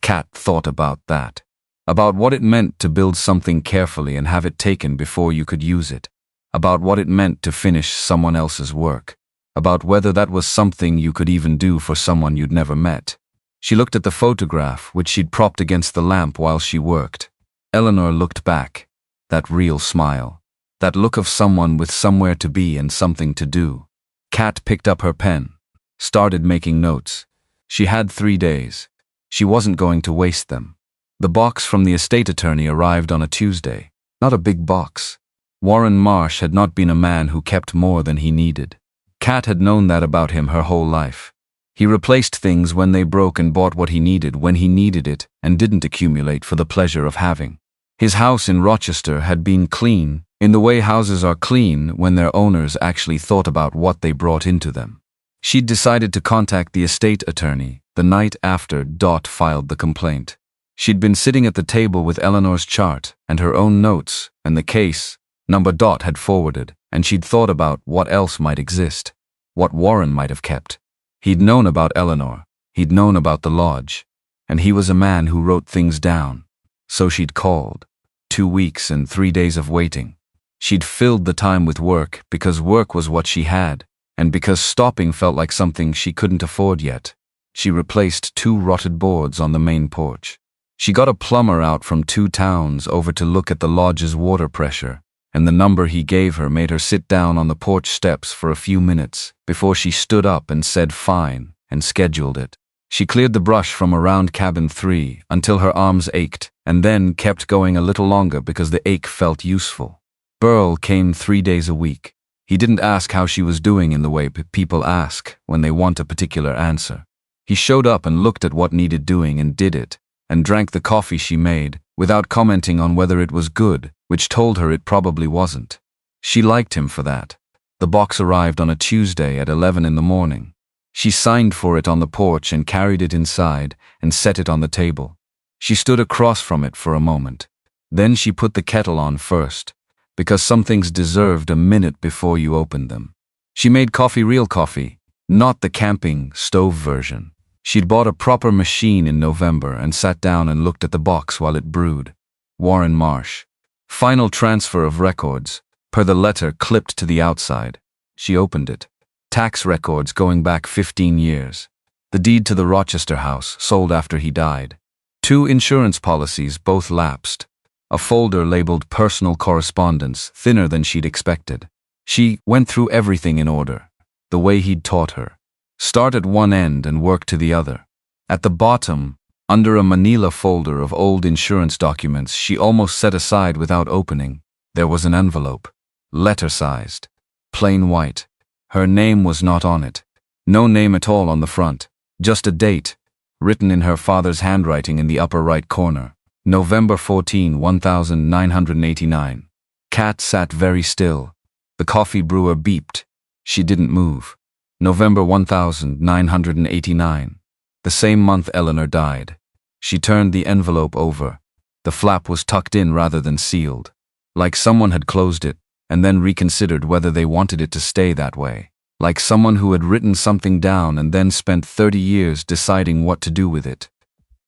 Kat thought about that, about what it meant to build something carefully and have it taken before you could use it, about what it meant to finish someone else's work, about whether that was something you could even do for someone you'd never met. She looked at the photograph, which she'd propped against the lamp while she worked. Eleanor looked back, that real smile, that look of someone with somewhere to be and something to do. Kat picked up her pen, started making notes. She had 3 days. She wasn't going to waste them. The box from the estate attorney arrived on a Tuesday. Not a big box. Warren Marsh had not been a man who kept more than he needed. Kat had known that about him her whole life. He replaced things when they broke and bought what he needed when he needed it and didn't accumulate for the pleasure of having. His house in Rochester had been clean, in the way houses are clean when their owners actually thought about what they brought into them. She'd decided to contact the estate attorney the night after Dot filed the complaint. She'd been sitting at the table with Eleanor's chart and her own notes and the case number Dot had forwarded, and she'd thought about what else might exist, what Warren might have kept. He'd known about Eleanor, he'd known about the lodge, and he was a man who wrote things down. So she'd called. 2 weeks and 3 days of waiting. She'd filled the time with work because work was what she had, and because stopping felt like something she couldn't afford yet. She replaced 2 rotted boards on the main porch. She got a plumber out from 2 towns over to look at the lodge's water pressure, and the number he gave her made her sit down on the porch steps for a few minutes before she stood up and said fine and scheduled it. She cleared the brush from around cabin 3 until her arms ached, and then kept going a little longer because the ache felt useful. Burl came 3 days a week. He didn't ask how she was doing in the way people ask when they want a particular answer. He showed up and looked at what needed doing and did it, and drank the coffee she made, without commenting on whether it was good, which told her it probably wasn't. She liked him for that. The box arrived on a Tuesday at 11 in the morning. She signed for it on the porch and carried it inside and set it on the table. She stood across from it for a moment. Then she put the kettle on first, because some things deserved a minute before you opened them. She made coffee, real coffee, not the camping stove version. She'd bought a proper machine in November and sat down and looked at the box while it brewed. Warren Marsh. Final transfer of records, per the letter clipped to the outside. She opened it. Tax records going back 15 years. The deed to the Rochester house, sold after he died. 2 insurance policies, both lapsed. A folder labeled personal correspondence, thinner than she'd expected. She went through everything in order, the way he'd taught her. Start at one end and work to the other. At the bottom, under a manila folder of old insurance documents she almost set aside without opening, there was an envelope, letter-sized, plain white. Her name was not on it. No name at all on the front, just a date, written in her father's handwriting in the upper right corner. November 14, 1989. Kat sat very still. The coffee brewer beeped. She didn't move. November 1989. The same month Eleanor died. She turned the envelope over. The flap was tucked in rather than sealed. Like someone had closed it, and then reconsidered whether they wanted it to stay that way. Like someone who had written something down and then spent 30 years deciding what to do with it.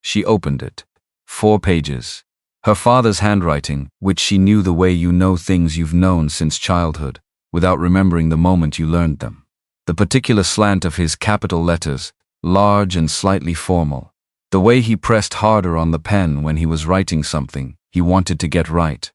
She opened it. 4 pages. Her father's handwriting, which she knew the way you know things you've known since childhood, without remembering the moment you learned them. The particular slant of his capital letters, large and slightly formal. The way he pressed harder on the pen when he was writing something he wanted to get right.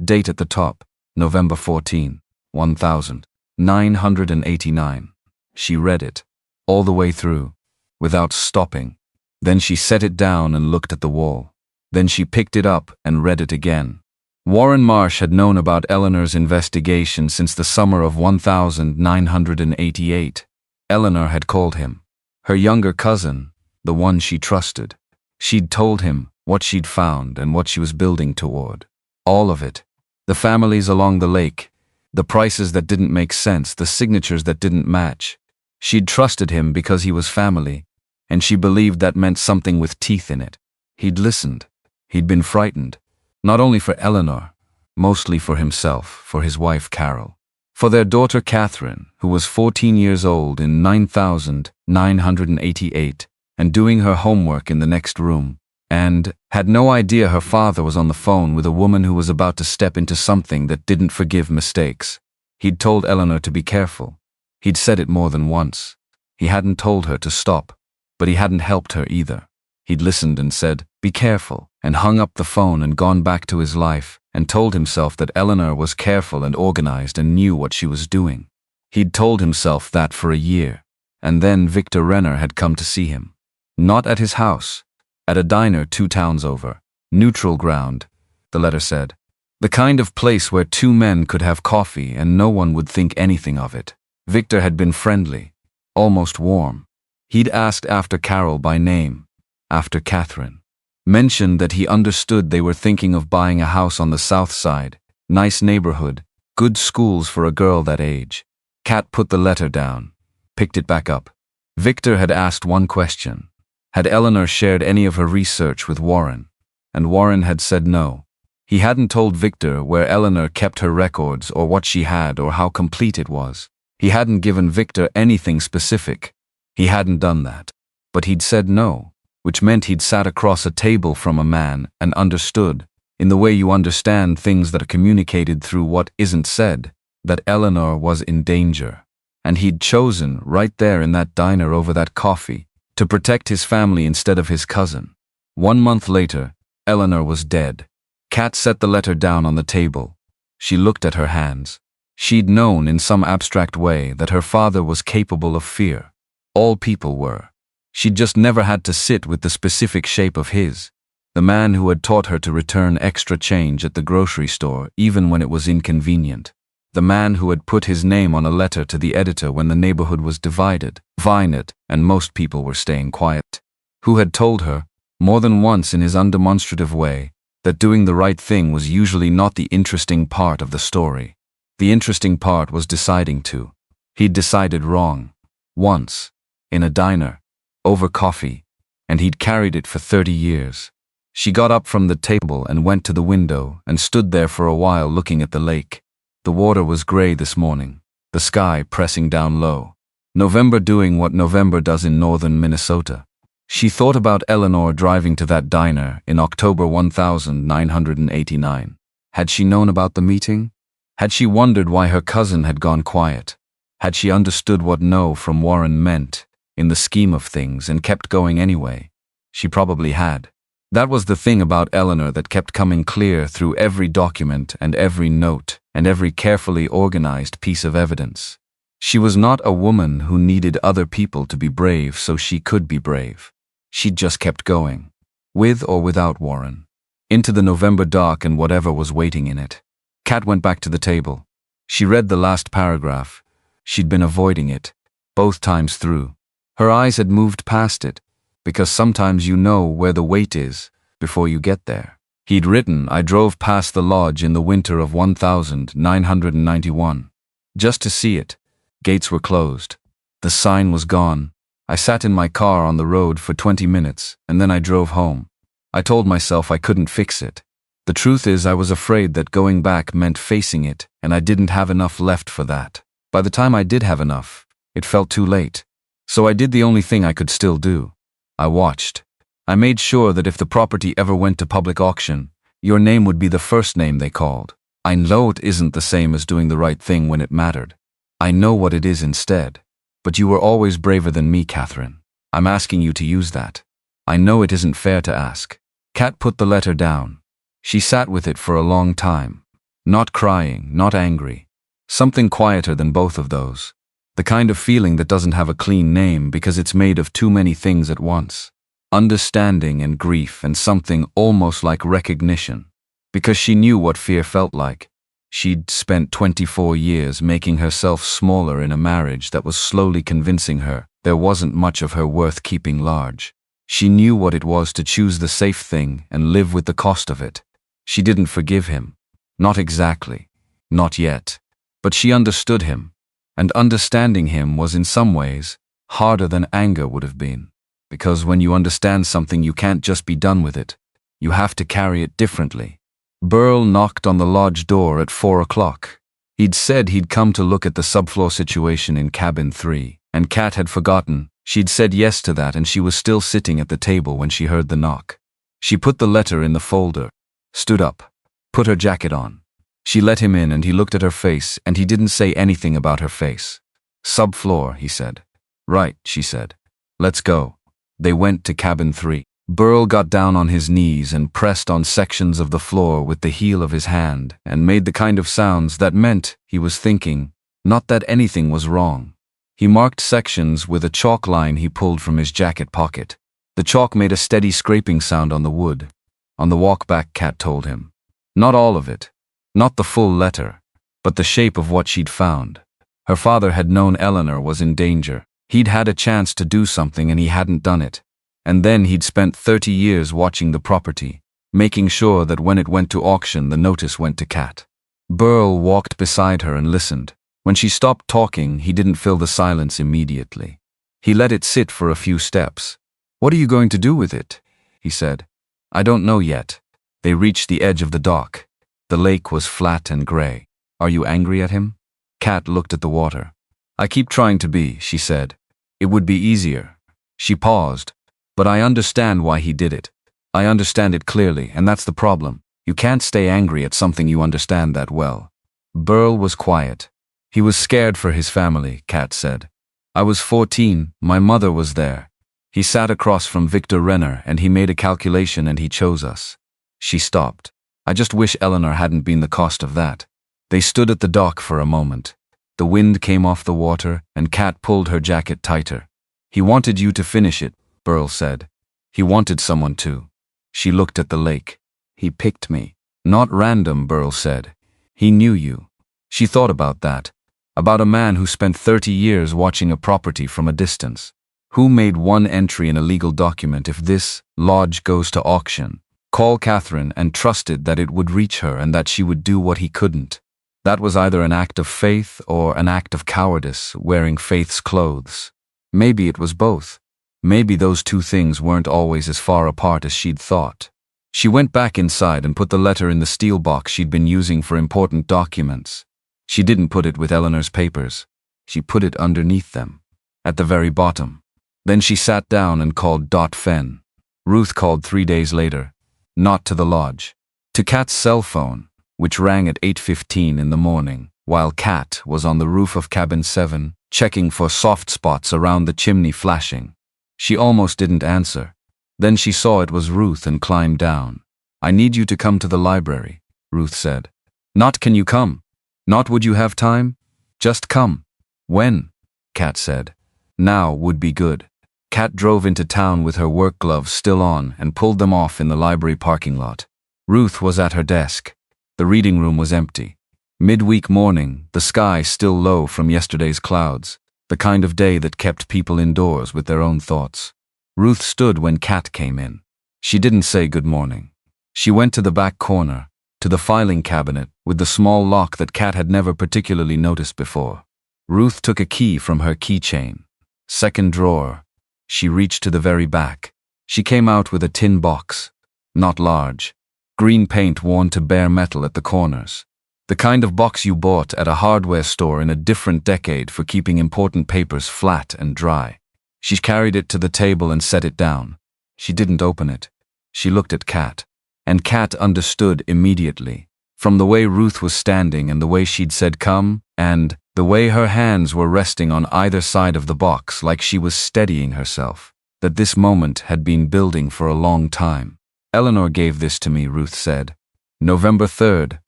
Date at the top, November 14, 1989. She read it, all the way through, without stopping. Then she set it down and looked at the wall. Then she picked it up and read it again. Warren Marsh had known about Eleanor's investigation since the summer of 1988. Eleanor had called him. Her younger cousin, the one she trusted. She'd told him what she'd found and what she was building toward. All of it. The families along the lake. The prices that didn't make sense, the signatures that didn't match. She'd trusted him because he was family, and she believed that meant something with teeth in it. He'd listened. He'd been frightened. Not only for Eleanor, mostly for himself, for his wife Carol, for their daughter Katherine, who was 14 years old in 9988 and doing her homework in the next room, and had no idea her father was on the phone with a woman who was about to step into something that didn't forgive mistakes. He'd told Eleanor to be careful. He'd said it more than once. He hadn't told her to stop, but he hadn't helped her either. He'd listened and said, "Be careful," and hung up the phone and gone back to his life and told himself that Eleanor was careful and organized and knew what she was doing. He'd told himself that for a year, and then Victor Renner had come to see him. Not at his house, at a diner 2 towns over. Neutral ground, the letter said. The kind of place where 2 men could have coffee and no one would think anything of it. Victor had been friendly, almost warm. He'd asked after Carol by name, after Katherine. Mentioned that he understood they were thinking of buying a house on the south side, nice neighborhood, good schools for a girl that age. Kat put the letter down, picked it back up. Victor had asked one question. Had Eleanor shared any of her research with Warren? And Warren had said no. He hadn't told Victor where Eleanor kept her records or what she had or how complete it was. He hadn't given Victor anything specific. He hadn't done that. But he'd said no, which meant he'd sat across a table from a man and understood, in the way you understand things that are communicated through what isn't said, that Eleanor was in danger. And he'd chosen, right there in that diner over that coffee, to protect his family instead of his cousin. 1 month later, Eleanor was dead. Kat set the letter down on the table. She looked at her hands. She'd known in some abstract way that her father was capable of fear. All people were. She'd just never had to sit with the specific shape of his. The man who had taught her to return extra change at the grocery store even when it was inconvenient. The man who had put his name on a letter to the editor when the neighborhood was divided, violent, and most people were staying quiet. Who had told her, more than once in his undemonstrative way, that doing the right thing was usually not the interesting part of the story. The interesting part was deciding to. He'd decided wrong. Once. In a diner. Over coffee. And he'd carried it for 30 years. She got up from the table and went to the window and stood there for a while looking at the lake. The water was gray this morning, the sky pressing down low. November doing what November does in northern Minnesota. She thought about Eleanor driving to that diner in October 1989. Had she known about the meeting? Had she wondered why her cousin had gone quiet? Had she understood what no from Warren meant in the scheme of things and kept going anyway? She probably had. That was the thing about Eleanor that kept coming clear through every document and every note and every carefully organized piece of evidence. She was not a woman who needed other people to be brave so she could be brave. She just kept going, with or without Warren, into the November dark and whatever was waiting in it. Kat went back to the table. She read the last paragraph. She'd been avoiding it, both times through. Her eyes had moved past it, because sometimes you know where the wait is before you get there. He'd written, "I drove past the lodge in the winter of 1991. Just to see it. Gates were closed. The sign was gone. I sat in my car on the road for 20 minutes, and then I drove home. I told myself I couldn't fix it. The truth is I was afraid that going back meant facing it, and I didn't have enough left for that. By the time I did have enough, it felt too late. So I did the only thing I could still do. I watched. I made sure that if the property ever went to public auction, your name would be the first name they called. I know it isn't the same as doing the right thing when it mattered. I know what it is instead. But you were always braver than me, Katherine. I'm asking you to use that. I know it isn't fair to ask." Kat put the letter down. She sat with it for a long time. Not crying, not angry. Something quieter than both of those. The kind of feeling that doesn't have a clean name because it's made of too many things at once. Understanding and grief and something almost like recognition. Because she knew what fear felt like. She'd spent 24 years making herself smaller in a marriage that was slowly convincing her there wasn't much of her worth keeping large. She knew what it was to choose the safe thing and live with the cost of it. She didn't forgive him. Not exactly. Not yet. But she understood him. And understanding him was in some ways harder than anger would have been. because when you understand something you can't just be done with it. You have to carry it differently. Burl knocked on the lodge door at 4 o'clock. He'd said he'd come to look at the subfloor situation in cabin 3, and Kat had forgotten. She'd said yes to that, and she was still sitting at the table when she heard the knock. She put the letter in the folder, stood up, put her jacket on. She let him in, and he looked at her face, and he didn't say anything about her face. Subfloor, he said. Right, she said. Let's go. They went to cabin 3. Burl got down on his knees and pressed on sections of the floor with the heel of his hand and made the kind of sounds that meant he was thinking, not that anything was wrong. He marked sections with a chalk line he pulled from his jacket pocket. The chalk made a steady scraping sound on the wood. On the walk back, Kat told him. Not all of it. Not the full letter, but the shape of what she'd found. Her father had known Eleanor was in danger. He'd had a chance to do something and he hadn't done it. And then he'd spent 30 years watching the property, making sure that when it went to auction the notice went to Kat. Burl walked beside her and listened. When she stopped talking, he didn't fill the silence immediately. He let it sit for a few steps. What are you going to do with it? He said. I don't know yet. They reached the edge of the dock. The lake was flat and gray. Are you angry at him? Kat looked at the water. I keep trying to be, she said. It would be easier. She paused. But I understand why he did it. I understand it clearly, and that's the problem. You can't stay angry at something you understand that well. Burl was quiet. He was scared for his family, Kat said. I was 14, my mother was there. He sat across from Victor Renner and he made a calculation and he chose us. She stopped. I just wish Eleanor hadn't been the cost of that. They stood at the dock for a moment. The wind came off the water and Kat pulled her jacket tighter. He wanted you to finish it, Burl said. He wanted someone to. She looked at the lake. He picked me. Not random, Burl said. He knew you. She thought about that. About a man who spent 30 years watching a property from a distance. Who made one entry in a legal document: if this lodge goes to auction, call Katherine, and trusted that it would reach her and that she would do what he couldn't. That was either an act of faith or an act of cowardice, wearing faith's clothes. Maybe it was both. Maybe those two things weren't always as far apart as she'd thought. She went back inside and put the letter in the steel box she'd been using for important documents. She didn't put it with Eleanor's papers. She put it underneath them, at the very bottom. Then she sat down and called Fenn. Ruth called 3 days later, not to the lodge, to Kat's cell phone, which rang at 8:15 in the morning, while Kat was on the roof of cabin 7, checking for soft spots around the chimney flashing. She almost didn't answer. Then she saw it was Ruth and climbed down. I need you to come to the library, Ruth said. Not can you come? Not would you have time? Just come. When? Kat said. Now would be good. Kat drove into town with her work gloves still on and pulled them off in the library parking lot. Ruth was at her desk. The reading room was empty. Midweek morning, the sky still low from yesterday's clouds, the kind of day that kept people indoors with their own thoughts. Ruth stood when Kat came in. She didn't say good morning. She went to the back corner, to the filing cabinet with the small lock that Kat had never particularly noticed before. Ruth took a key from her keychain. Second drawer. She reached to the very back. She came out with a tin box. Not large. Green paint worn to bare metal at the corners. The kind of box you bought at a hardware store in a different decade for keeping important papers flat and dry. She carried it to the table and set it down. She didn't open it. She looked at Kat. And Kat understood immediately. From the way Ruth was standing and the way she'd said come, and the way her hands were resting on either side of the box like she was steadying herself, that this moment had been building for a long time. Eleanor gave this to me, Ruth said. November 3rd,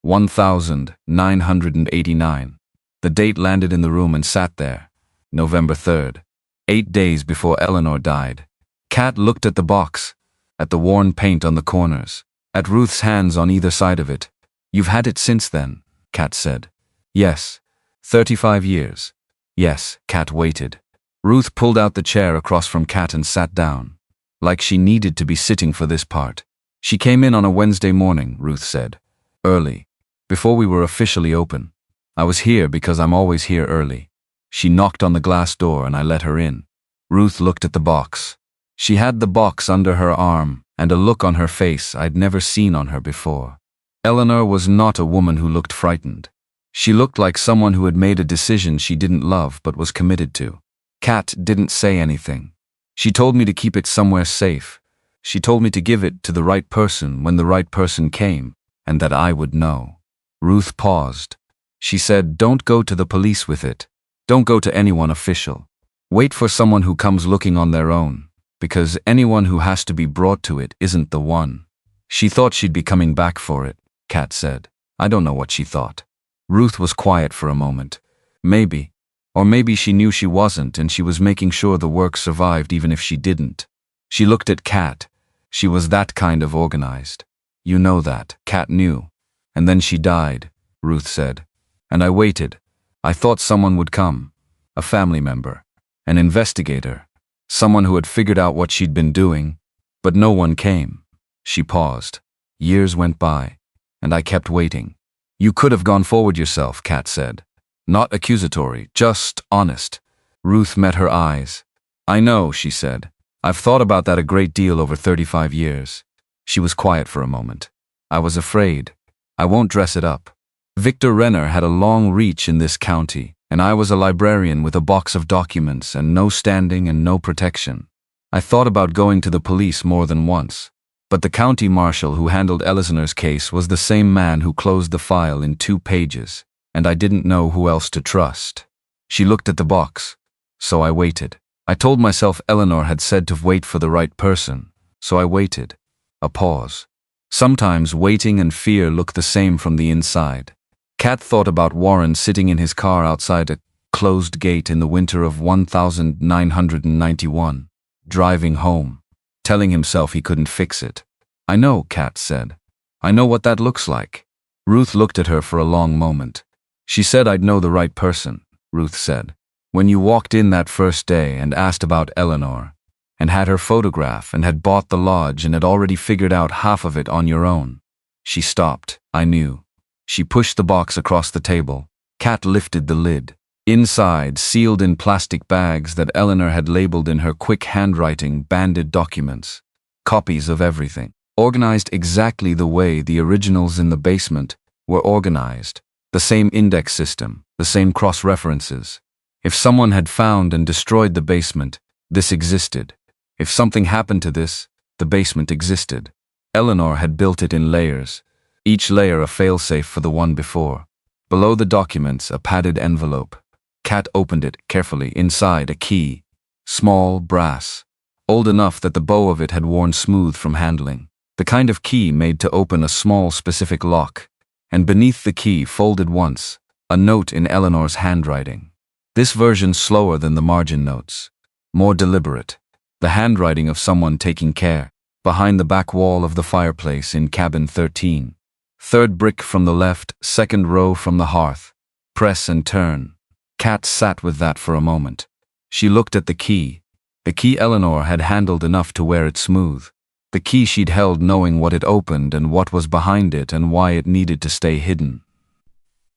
1989. The date landed in the room and sat there. November 3rd. 8 days before Eleanor died. Kat looked at the box, at the worn paint on the corners, at Ruth's hands on either side of it. You've had it since then, Kat said. Yes. 35 years. Yes, Kat waited. Ruth pulled out the chair across from Kat and sat down, like she needed to be sitting for this part. She came in on a Wednesday morning, Ruth said. Early. Before we were officially open. I was here because I'm always here early. She knocked on the glass door and I let her in. Ruth looked at the box. She had the box under her arm and a look on her face I'd never seen on her before. Eleanor was not a woman who looked frightened. She looked like someone who had made a decision she didn't love but was committed to. Kat didn't say anything. She told me to keep it somewhere safe. She told me to give it to the right person when the right person came, and that I would know. Ruth paused. She said, "Don't go to the police with it. Don't go to anyone official. Wait for someone who comes looking on their own, because anyone who has to be brought to it isn't the one." She thought she'd be coming back for it, Kat said. I don't know what she thought. Ruth was quiet for a moment. Maybe. Or maybe she knew she wasn't and she was making sure the work survived even if she didn't. She looked at Kat. She was that kind of organized. You know that, Kat knew. And then she died, Ruth said. And I waited. I thought someone would come. A family member. An investigator. Someone who had figured out what she'd been doing. But no one came. She paused. Years went by. And I kept waiting. You could have gone forward yourself, Kat said. Not accusatory, just honest. Ruth met her eyes. I know, she said. I've thought about that a great deal over 35 years. She was quiet for a moment. I was afraid. I won't dress it up. Victor Renner had a long reach in this county, and I was a librarian with a box of documents and no standing and no protection. I thought about going to the police more than once. But the county marshal who handled Eleanor's case was the same man who closed the file in 2 pages, and I didn't know who else to trust. She looked at the box. So I waited. I told myself Eleanor had said to wait for the right person, so I waited. A pause. Sometimes waiting and fear look the same from the inside. Kat thought about Warren sitting in his car outside a closed gate in the winter of 1991, driving home, telling himself he couldn't fix it. I know, Kat said. I know what that looks like. Ruth looked at her for a long moment. She said I'd know the right person, Ruth said. When you walked in that first day and asked about Eleanor, and had her photograph and had bought the lodge and had already figured out half of it on your own. She stopped. I knew. She pushed the box across the table. Kat lifted the lid. Inside, sealed in plastic bags that Eleanor had labeled in her quick handwriting, banded documents. Copies of everything. Organized exactly the way the originals in the basement were organized. The same index system, the same cross-references. If someone had found and destroyed the basement, this existed. If something happened to this, the basement existed. Eleanor had built it in layers, each layer a failsafe for the one before. Below the documents, a padded envelope. Kat opened it carefully. Inside, a key. Small, brass. Old enough that the bow of it had worn smooth from handling. The kind of key made to open a small, specific lock. And beneath the key, folded once, a note in Eleanor's handwriting. This version slower than the margin notes. More deliberate. The handwriting of someone taking care. Behind the back wall of the fireplace in cabin 13. 3rd brick from the left, 2nd row from the hearth. Press and turn. Kat sat with that for a moment. She looked at the key. The key Eleanor had handled enough to wear it smooth. The key she'd held knowing what it opened and what was behind it and why it needed to stay hidden.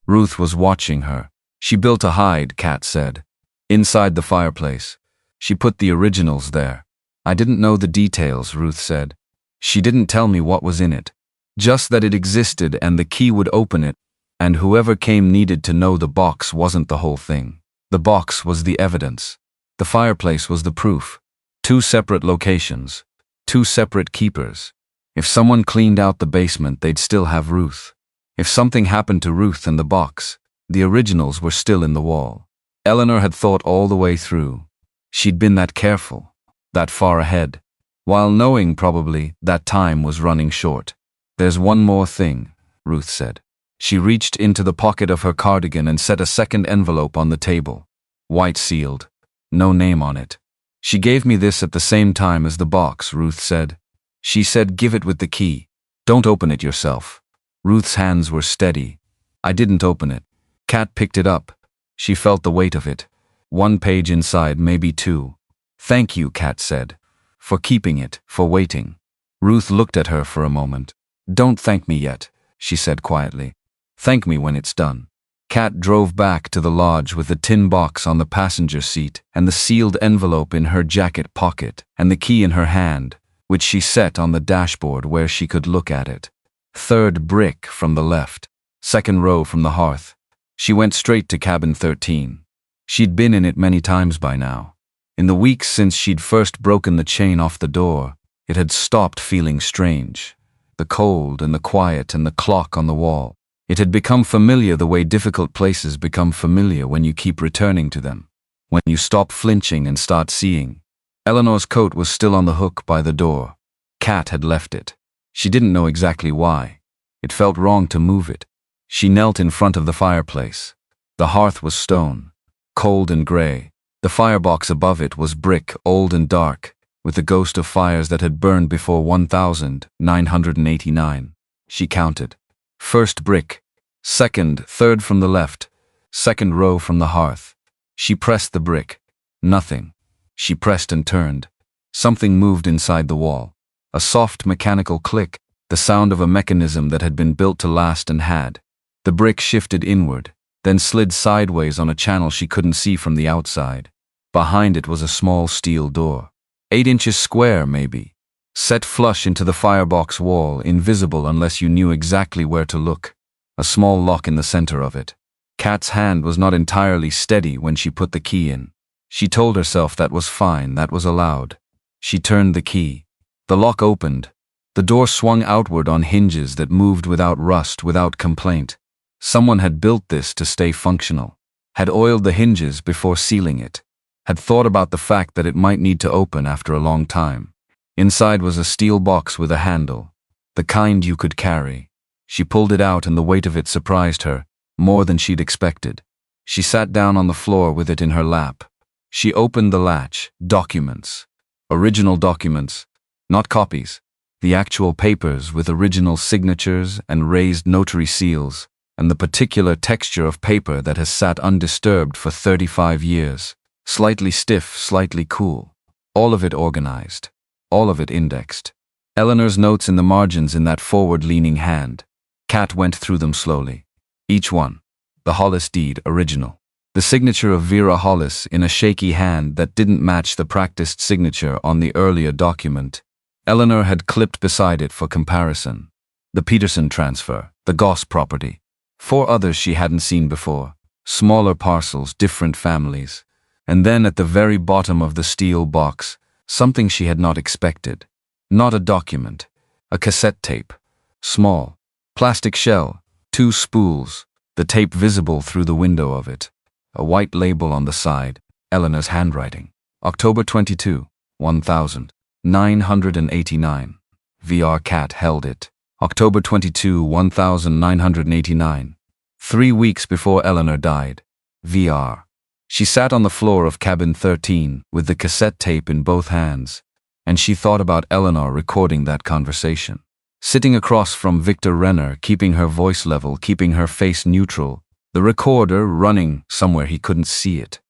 Ruth was watching her. She built a hide, Kat said. Inside the fireplace. She put the originals there. I didn't know the details, Ruth said. She didn't tell me what was in it. Just that it existed and the key would open it, and whoever came needed to know the box wasn't the whole thing. The box was the evidence. The fireplace was the proof. 2 separate locations. 2 separate keepers. If someone cleaned out the basement, they'd still have Ruth. If something happened to Ruth and the box, the originals were still in the wall. Eleanor had thought all the way through. She'd been that careful, that far ahead, while knowing probably that time was running short. There's one more thing, Ruth said. She reached into the pocket of her cardigan and set a 2nd envelope on the table. White sealed. No name on it. She gave me this at the same time as the box, Ruth said. She said give it with the key. Don't open it yourself. Ruth's hands were steady. I didn't open it. Kat picked it up. She felt the weight of it. 1 page inside, maybe 2. Thank you, Kat said. For keeping it, for waiting. Ruth looked at her for a moment. Don't thank me yet, she said quietly. Thank me when it's done. Kat drove back to the lodge with the tin box on the passenger seat and the sealed envelope in her jacket pocket and the key in her hand, which she set on the dashboard where she could look at it. Third brick from the left, second row from the hearth. She went straight to cabin 13. She'd been in it many times by now. In the weeks since she'd first broken the chain off the door, it had stopped feeling strange. The cold and the quiet and the clock on the wall. It had become familiar the way difficult places become familiar when you keep returning to them. When you stop flinching and start seeing. Eleanor's coat was still on the hook by the door. Kat had left it. She didn't know exactly why. It felt wrong to move it. She knelt in front of the fireplace. The hearth was stone, cold and gray. The firebox above it was brick, old and dark, with the ghost of fires that had burned before 1989. She counted. First brick, second, third from the left, second row from the hearth. She pressed the brick. Nothing. She pressed and turned. Something moved inside the wall. A soft mechanical click, the sound of a mechanism that had been built to last and had. The brick shifted inward, then slid sideways on a channel she couldn't see from the outside. Behind it was a small steel door. 8 inches square, maybe. Set flush into the firebox wall, invisible unless you knew exactly where to look. A small lock in the center of it. Kat's hand was not entirely steady when she put the key in. She told herself that was fine, that was allowed. She turned the key. The lock opened. The door swung outward on hinges that moved without rust, without complaint. Someone had built this to stay functional. Had oiled the hinges before sealing it. Had thought about the fact that it might need to open after a long time. Inside was a steel box with a handle. The kind you could carry. She pulled it out and the weight of it surprised her, more than she'd expected. She sat down on the floor with it in her lap. She opened the latch. Documents. Original documents. Not copies. The actual papers with original signatures and raised notary seals, and the particular texture of paper that has sat undisturbed for 35 years. Slightly stiff, slightly cool. All of it organized. All of it indexed. Eleanor's notes in the margins in that forward-leaning hand. Kat went through them slowly. Each one. The Hollis deed, original. The signature of Vera Hollis in a shaky hand that didn't match the practiced signature on the earlier document. Eleanor had clipped beside it for comparison. The Peterson transfer, the Goss property. 4 others she hadn't seen before. Smaller parcels, different families. And then at the very bottom of the steel box, something she had not expected. Not a document. A cassette tape. Small. Plastic shell. 2 spools. The tape visible through the window of it. A white label on the side. Eleanor's handwriting. October 22, 1989. VR Kat held it. October 22, 1989. 3 weeks before Eleanor died. VR. She sat on the floor of cabin 13 with the cassette tape in both hands, and she thought about Eleanor recording that conversation. Sitting across from Victor Renner, keeping her voice level, keeping her face neutral, the recorder running somewhere he couldn't see it.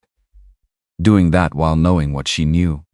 Doing that while knowing what she knew.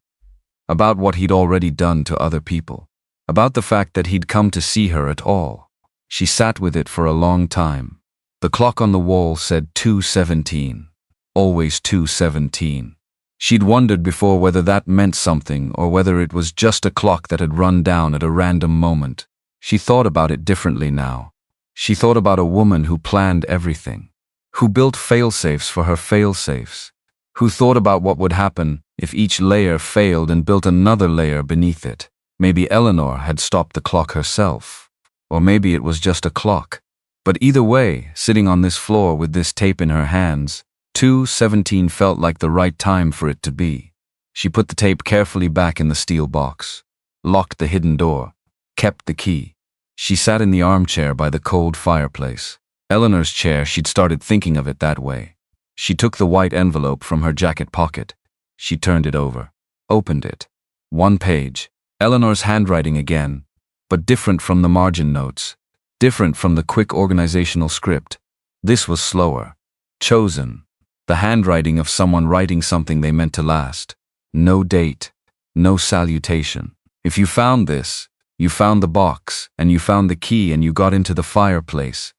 About what he'd already done to other people. About the fact that he'd come to see her at all. She sat with it for a long time. The clock on the wall said 2:17. Always 2:17. She'd wondered before whether that meant something or whether it was just a clock that had run down at a random moment. She thought about it differently now. She thought about a woman who planned everything. Who built fail-safes for her fail-safes. Who thought about what would happen if each layer failed and built another layer beneath it. Maybe Eleanor had stopped the clock herself. Or maybe it was just a clock. But either way, sitting on this floor with this tape in her hands, 2:17 felt like the right time for it to be. She put the tape carefully back in the steel box, locked the hidden door, kept the key. She sat in the armchair by the cold fireplace. Eleanor's chair, she'd started thinking of it that way. She took the white envelope from her jacket pocket. She turned it over, opened it. 1 page. Eleanor's handwriting again, but different from the margin notes, different from the quick organizational script. This was slower. Chosen. The handwriting of someone writing something they meant to last. No date. No salutation. If you found this, you found the box, and you found the key, and you got into the fireplace,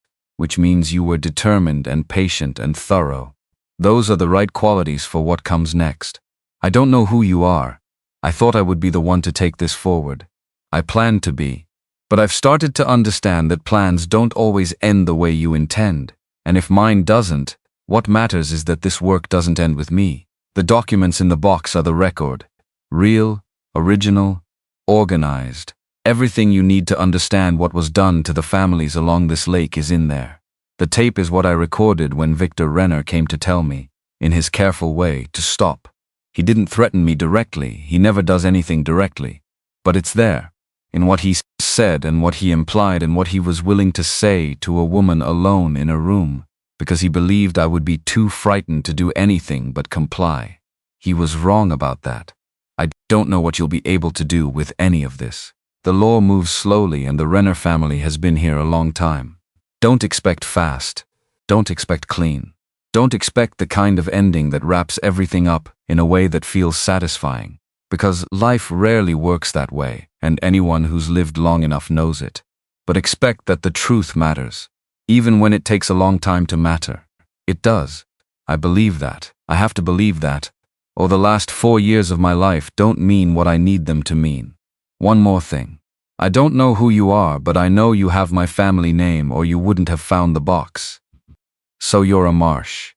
which means you were determined and patient and thorough. Those are the right qualities for what comes next. I don't know who you are. I thought I would be the one to take this forward. I planned to be. But I've started to understand that plans don't always end the way you intend. And if mine doesn't, what matters is that this work doesn't end with me. The documents in the box are the record. Real, original, organized. Everything you need to understand what was done to the families along this lake is in there. The tape is what I recorded when Victor Renner came to tell me, in his careful way, to stop. He didn't threaten me directly, he never does anything directly. But it's there, in what he said and what he implied and what he was willing to say to a woman alone in a room, because he believed I would be too frightened to do anything but comply. He was wrong about that. I don't know what you'll be able to do with any of this. The law moves slowly and the Renner family has been here a long time. Don't expect fast. Don't expect clean. Don't expect the kind of ending that wraps everything up in a way that feels satisfying. Because life rarely works that way, and anyone who's lived long enough knows it. But expect that the truth matters. Even when it takes a long time to matter. It does. I believe that. I have to believe that. Or the last 4 years of my life don't mean what I need them to mean. One more thing. I don't know who you are, but I know you have my family name or you wouldn't have found the box. So you're a Marsh.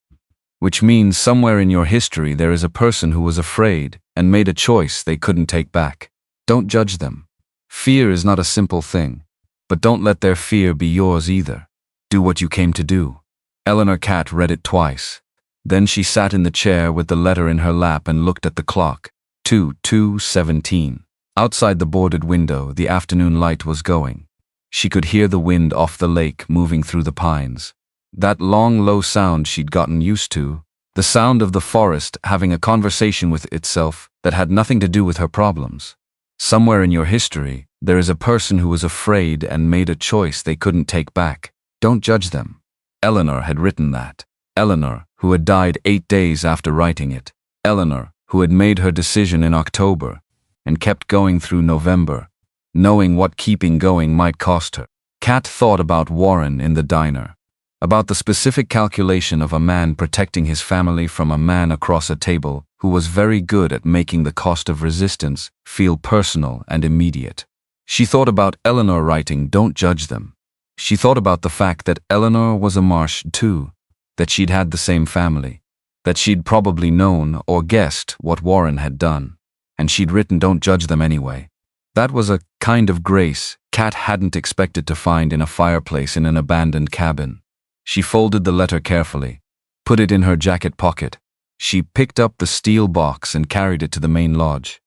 Which means somewhere in your history there is a person who was afraid and made a choice they couldn't take back. Don't judge them. Fear is not a simple thing, but don't let their fear be yours either. Do what you came to do. Eleanor Cat read it twice. Then she sat in the chair with the letter in her lap and looked at the clock. 2:17. Outside the boarded window, the afternoon light was going. She could hear the wind off the lake moving through the pines. That long, low sound she'd gotten used to, the sound of the forest having a conversation with itself that had nothing to do with her problems. Somewhere in your history, there is a person who was afraid and made a choice they couldn't take back. Don't judge them. Eleanor had written that. Eleanor, who had died 8 days after writing it. Eleanor, who had made her decision in October and kept going through November, knowing what keeping going might cost her. Kat thought about Warren in the diner, about the specific calculation of a man protecting his family from a man across a table who was very good at making the cost of resistance feel personal and immediate. She thought about Eleanor writing, "Don't judge them." She thought about the fact that Eleanor was a Marsh too, that she'd had the same family, that she'd probably known or guessed what Warren had done. And she'd written, "Don't judge them anyway." That was a kind of grace Kat hadn't expected to find in a fireplace in an abandoned cabin. She folded the letter carefully, put it in her jacket pocket. She picked up the steel box and carried it to the main lodge.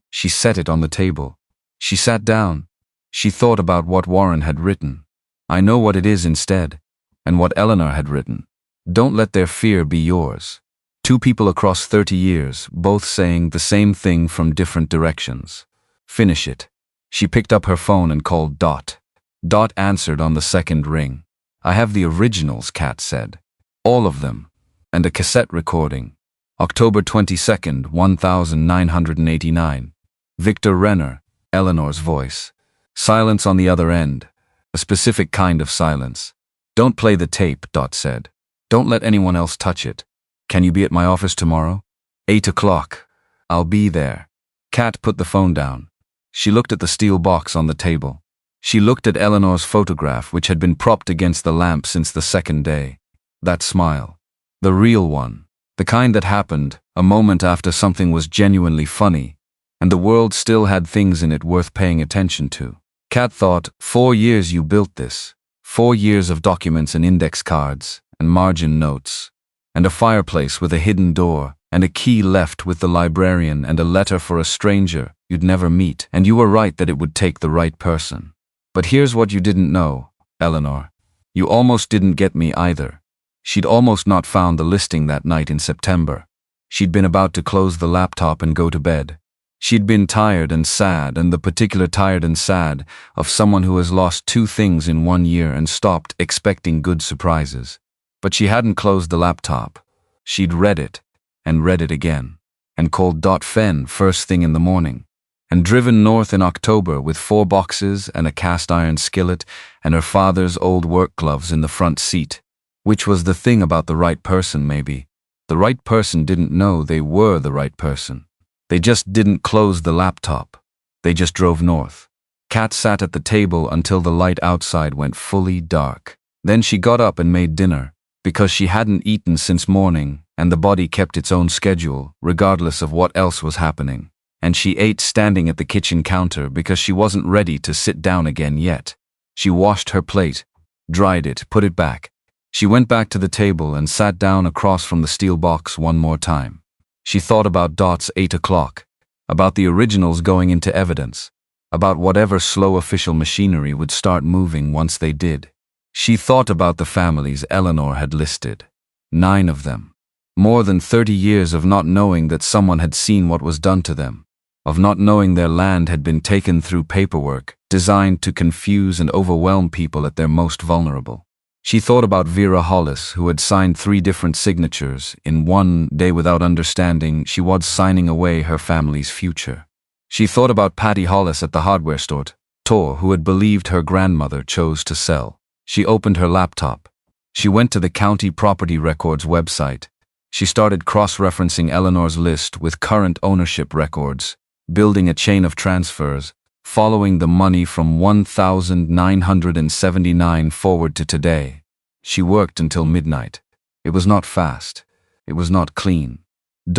She set it on the table. She sat down. She thought about what Warren had written. I know what it is instead, and what Eleanor had written. Don't let their fear be yours. Two people across 30 years, both saying the same thing from different directions. Finish it. She picked up her phone and called Dot. Dot answered on the second ring. "I have the originals," Kat said. "All of them. And a cassette recording. October 22nd, 1989. Victor Renner," Eleanor's voice. Silence on the other end. A specific kind of silence. "Don't play the tape," Dot said. "Don't let anyone else touch it. Can you be at my office tomorrow? 8 o'clock. I'll be there." Kat put the phone down. She looked at the steel box on the table. She looked at Eleanor's photograph, which had been propped against the lamp since the second day. That smile. The real one. The kind that happened a moment after something was genuinely funny, and the world still had things in it worth paying attention to. Kat thought, 4 years you built this. 4 years of documents and index cards, and margin notes. And a fireplace with a hidden door, and a key left with the librarian, and a letter for a stranger you'd never meet, and you were right that it would take the right person. But here's what you didn't know, Eleanor. You almost didn't get me either. She'd almost not found the listing that night in September. She'd been about to close the laptop and go to bed. She'd been tired and sad, and the particular tired and sad of someone who has lost 2 things in 1 year and stopped expecting good surprises. But she hadn't closed the laptop. She'd read it, and read it again, and called Dot Fenn first thing in the morning. and driven north in October with 4 boxes and a cast-iron skillet and her father's old work gloves in the front seat. Which was the thing about the right person, maybe. The right person didn't know they were the right person. They just didn't close the laptop. They just drove north. Kat sat at the table until the light outside went fully dark. Then she got up and made dinner, because she hadn't eaten since morning, and the body kept its own schedule, regardless of what else was happening. And she ate standing at the kitchen counter because she wasn't ready to sit down again yet. She washed her plate, dried it, put it back. She went back to the table and sat down across from the steel box one more time. She thought about Dot's 8 o'clock, about the originals going into evidence, about whatever slow official machinery would start moving once they did. She thought about the families Eleanor had listed. 9 of them. More than 30 years of not knowing that someone had seen what was done to them, of not knowing their land had been taken through paperwork designed to confuse and overwhelm people at their most vulnerable. She thought about Vera Hollis, who had signed 3 different signatures in one day without understanding she was signing away her family's future. She thought about Patty Hollis at the hardware store, who had believed her grandmother chose to sell. She opened her laptop. She went to the county property records website. She started cross-referencing Eleanor's list with current ownership records, building a chain of transfers, following the money from 1979 forward to today. She worked until midnight. It was not fast. It was not clean.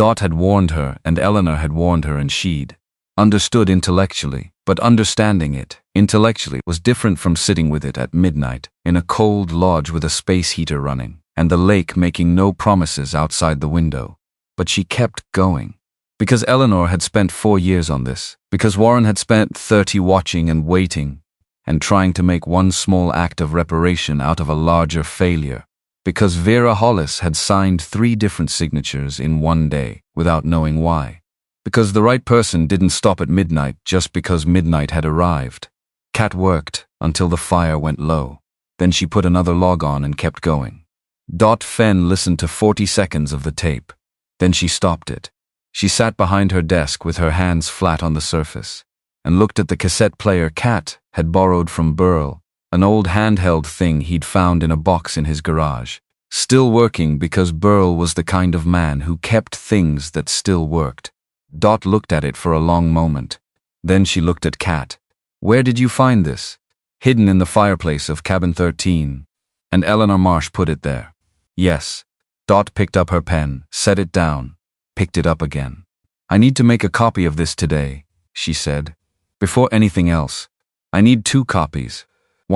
Dot had warned her, and Eleanor had warned her, and she'd understood intellectually, but understanding it intellectually was different from sitting with it at midnight in a cold lodge with a space heater running, and the lake making no promises outside the window. But she kept going. Because Eleanor had spent 4 years on this, because Warren had spent 30 watching and waiting, and trying to make one small act of reparation out of a larger failure, because Vera Hollis had signed 3 different signatures in one day without knowing why, because the right person didn't stop at midnight just because midnight had arrived. Kat worked until the fire went low. Then she put another log on and kept going. Dot Fenn listened to 40 seconds of the tape. Then she stopped it. She sat behind her desk with her hands flat on the surface and looked at the cassette player Kat had borrowed from Burl, an old handheld thing he'd found in a box in his garage. Still working because Burl was the kind of man who kept things that still worked. Dot looked at it for a long moment. Then she looked at Kat. "Where did you find this?" "Hidden in the fireplace of cabin 13. And Eleanor Marsh put it there." "Yes." Dot picked up her pen, set it down, picked it up again. "I need to make a copy of this today," she said. "Before anything else. I need 2 copies.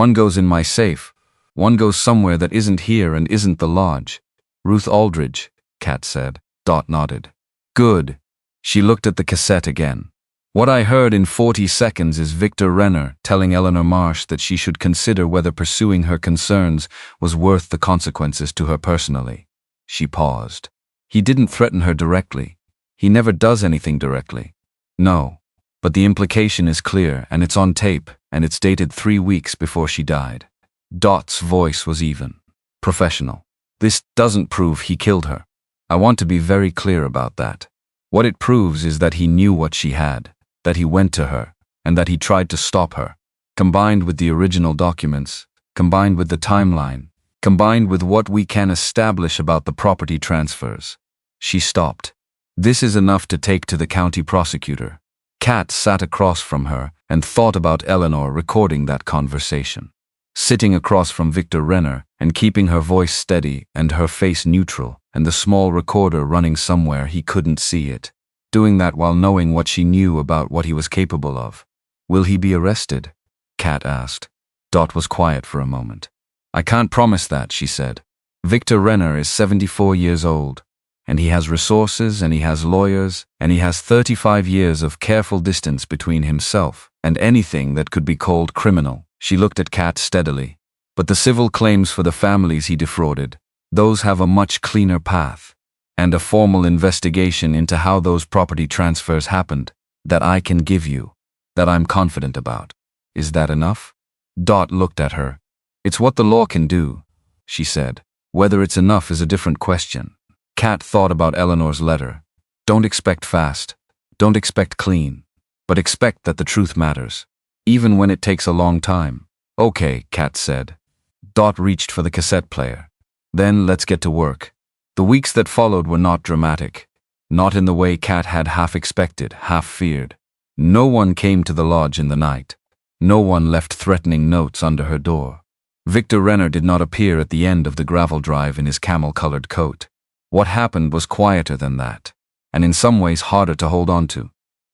One goes in my safe. One goes somewhere that isn't here and isn't the lodge." "Ruth Aldridge," Kat said. Dot nodded. "Good." She looked at the cassette again. "What I heard in 40 seconds is Victor Renner telling Eleanor Marsh that she should consider whether pursuing her concerns was worth the consequences to her personally." She paused. "He didn't threaten her directly. He never does anything directly." "No. But the implication is clear, and it's on tape, and it's dated 3 weeks before she died." Dot's voice was even. Professional. "This doesn't prove he killed her. I want to be very clear about that. What it proves is that he knew what she had, that he went to her, and that he tried to stop her. Combined with the original documents, combined with the timeline, combined with what we can establish about the property transfers." She stopped. "This is enough to take to the county prosecutor." Kat sat across from her and thought about Eleanor recording that conversation. Sitting across from Victor Renner and keeping her voice steady and her face neutral and the small recorder running somewhere he couldn't see it. Doing that while knowing what she knew about what he was capable of. "Will he be arrested?" Kat asked. Dot was quiet for a moment. "I can't promise that," she said. "Victor Renner is 74 years old, and he has resources, and he has lawyers, and he has 35 years of careful distance between himself and anything that could be called criminal." She looked at Kat steadily. "But the civil claims for the families he defrauded, those have a much cleaner path, and a formal investigation into how those property transfers happened, that I can give you, that I'm confident about. Is that enough?" Dot looked at her. "It's what the law can do," she said. "Whether it's enough is a different question." Kat thought about Eleanor's letter. "Don't expect fast. Don't expect clean. but expect that the truth matters, even when it takes a long time. Okay, Kat said. Dot reached for the cassette player. Then let's get to work. The weeks that followed were not dramatic. Not in the way Kat had half expected, half feared. No one came to the lodge in the night. No one left threatening notes under her door. Victor Renner did not appear at the end of the gravel drive in his camel-colored coat. What happened was quieter than that, and in some ways harder to hold on to.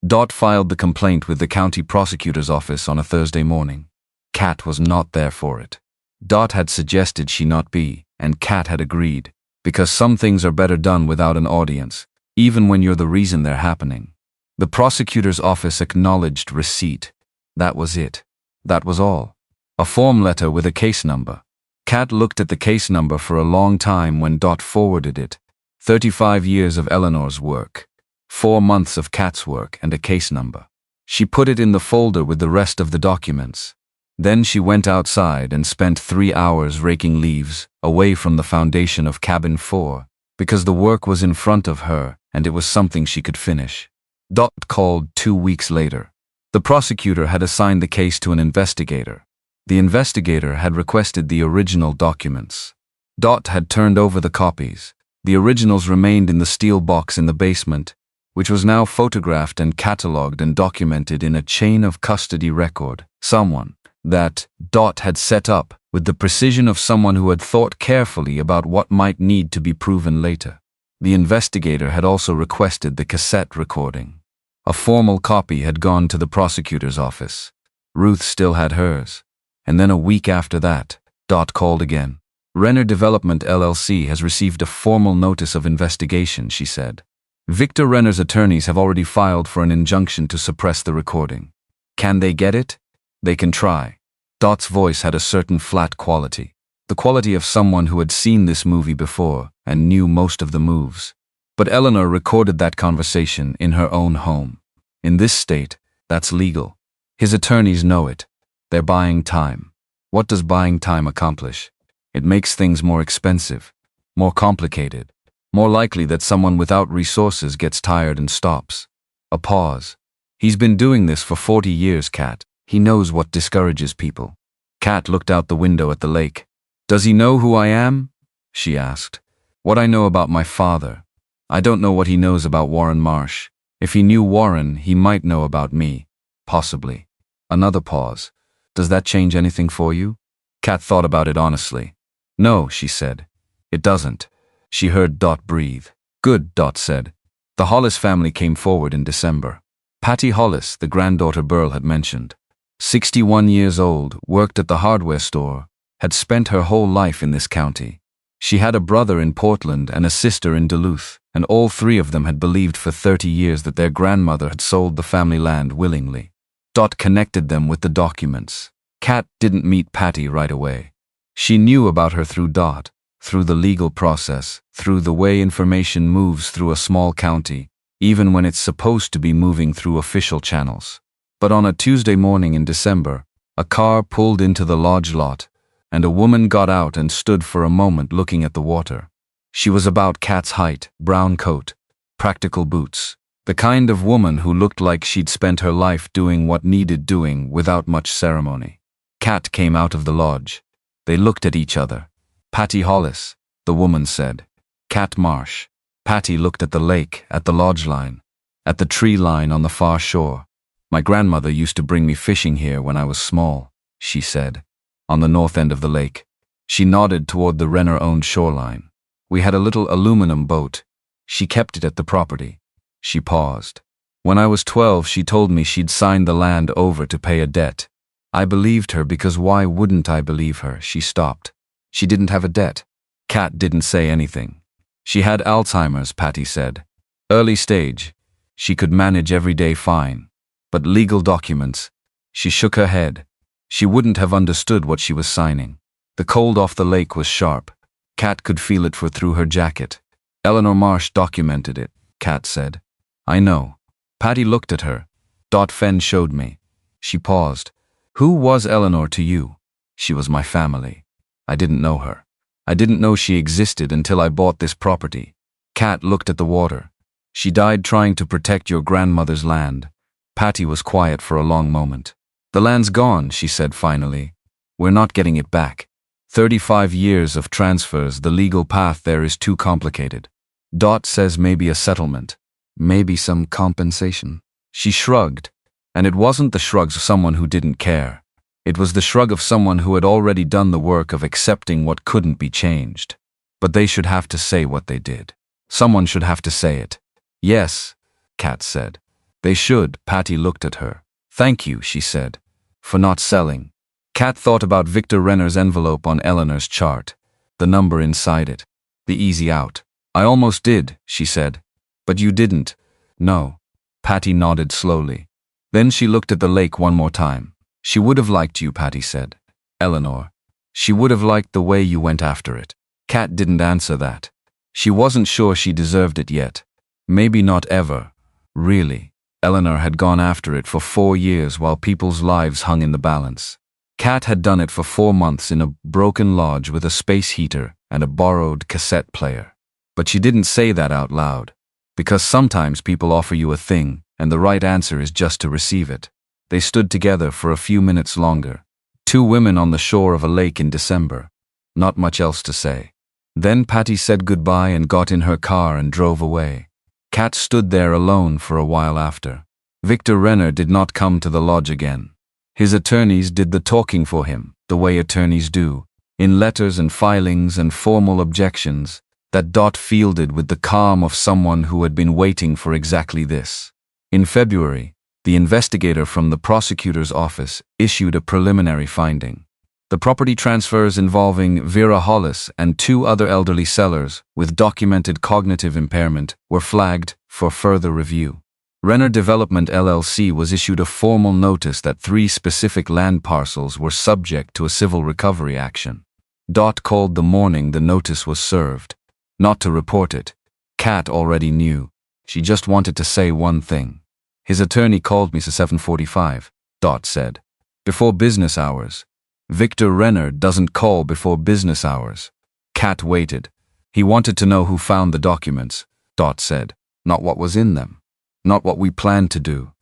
Dot filed the complaint with the county prosecutor's office on a Thursday morning. Kat was not there for it. Dot had suggested she not be, and Kat had agreed, because some things are better done without an audience, even when you're the reason they're happening. The prosecutor's office acknowledged receipt. That was it. That was all. A form letter with a case number. Kat looked at the case number for a long time when Dot forwarded it. 35 years of Eleanor's work. 4 months of Kat's work and a case number. She put it in the folder with the rest of the documents. Then she went outside and spent 3 hours raking leaves away from the foundation of cabin 4, because the work was in front of her and it was something she could finish. Dot called 2 weeks later. The prosecutor had assigned the case to an investigator. The investigator had requested the original documents. Dot had turned over the copies. The originals remained in the steel box in the basement, which was now photographed and catalogued and documented in a chain of custody record. Someone that Dot had set up with the precision of someone who had thought carefully about what might need to be proven later. The investigator had also requested the cassette recording. A formal copy had gone to the prosecutor's office. Ruth still had hers. And then a week after that, Dot called again. Renner Development LLC has received a formal notice of investigation, she said. Victor Renner's attorneys have already filed for an injunction to suppress the recording. Can they get it? They can try. Dot's voice had a certain flat quality. The quality of someone who had seen this movie before and knew most of the moves. But Eleanor recorded that conversation in her own home. In this state, that's legal. His attorneys know it. They're buying time. What does buying time accomplish? It makes things more expensive, more complicated, more likely that someone without resources gets tired and stops. A pause. He's been doing this for 40 years, Kat. He knows what discourages people. Kat looked out the window at the lake. Does he know who I am? She asked. What I know about my father. I don't know what he knows about Warren Marsh. If he knew Warren, he might know about me. Possibly. Another pause. Does that change anything for you? Kat thought about it honestly. No, she said. It doesn't. She heard Dot breathe. Good, Dot said. The Hollis family came forward in December. Patty Hollis, the granddaughter Burl had mentioned. 61 years old, worked at the hardware store, had spent her whole life in this county. She had a brother in Portland and a sister in Duluth, and all three of them had believed for 30 years that their grandmother had sold the family land willingly. Dot connected them with the documents. Kat didn't meet Patty right away. She knew about her through Dot, through the legal process, through the way information moves through a small county, even when it's supposed to be moving through official channels. But on a Tuesday morning in December, a car pulled into the lodge lot, and a woman got out and stood for a moment looking at the water. She was about Kat's height, brown coat, practical boots, the kind of woman who looked like she'd spent her life doing what needed doing without much ceremony. Kat came out of the lodge. They looked at each other. Patty Hollis, the woman said. Kat Marsh. Patty looked at the lake, at the lodge line, at the tree line on the far shore. My grandmother used to bring me fishing here when I was small, she said, on the north end of the lake. She nodded toward the Renner-owned shoreline. We had a little aluminum boat. She kept it at the property. She paused. When I was 12, she told me she'd signed the land over to pay a debt. I believed her because why wouldn't I believe her? She stopped. She didn't have a debt. Kat didn't say anything. She had Alzheimer's, Patty said. Early stage. She could manage every day fine. But legal documents. She shook her head. She wouldn't have understood what she was signing. The cold off the lake was sharp. Kat could feel it through her jacket. Eleanor Marsh documented it, Kat said. I know. Patty looked at her. Dot Fenn showed me. She paused. Who was Eleanor to you? She was my family. I didn't know her. I didn't know she existed until I bought this property. Kat looked at the water. She died trying to protect your grandmother's land. Patty was quiet for a long moment. "The land's gone," she said finally. "We're not getting it back. 35 years of transfers, the legal path there is too complicated. Dot says maybe a settlement. Maybe some compensation." She shrugged, and it wasn't the shrugs of someone who didn't care. It was the shrug of someone who had already done the work of accepting what couldn't be changed. But they should have to say what they did. Someone should have to say it. "Yes," Kat said. "They should." Patty looked at her. "Thank you," she said, "for not selling." Kat thought about Victor Renner's envelope on Eleanor's chart, the number inside it, the easy out. "I almost did," she said. "But you didn't." "No." Patty nodded slowly. Then she looked at the lake one more time. "She would have liked you," Patty said. "Eleanor. She would have liked the way you went after it." Kat didn't answer that. She wasn't sure she deserved it yet. Maybe not ever. Really. Eleanor had gone after it for 4 years while people's lives hung in the balance. Kat had done it for 4 months in a broken lodge with a space heater and a borrowed cassette player. But she didn't say that out loud, because sometimes people offer you a thing, and the right answer is just to receive it. They stood together for a few minutes longer. 2 women on the shore of a lake in December. Not much else to say. Then Patty said goodbye and got in her car and drove away. Kat stood there alone for a while after. Victor Renner did not come to the lodge again. His attorneys did the talking for him, the way attorneys do, in letters and filings and formal objections, that Dot fielded with the calm of someone who had been waiting for exactly this. In February, the investigator from the prosecutor's office issued a preliminary finding. The property transfers involving Vera Hollis and 2 other elderly sellers with documented cognitive impairment were flagged for further review. Renner Development LLC was issued a formal notice that 3 specific land parcels were subject to a civil recovery action. Dot called the morning the notice was served. Not to report it. Kat already knew. She just wanted to say one thing. "His attorney called me at 7:45, Dot said. "Before business hours." "Victor Renner doesn't call before business hours." Kat waited. "He wanted to know who found the documents," Dot said. "Not what was in them. Not what we planned to do.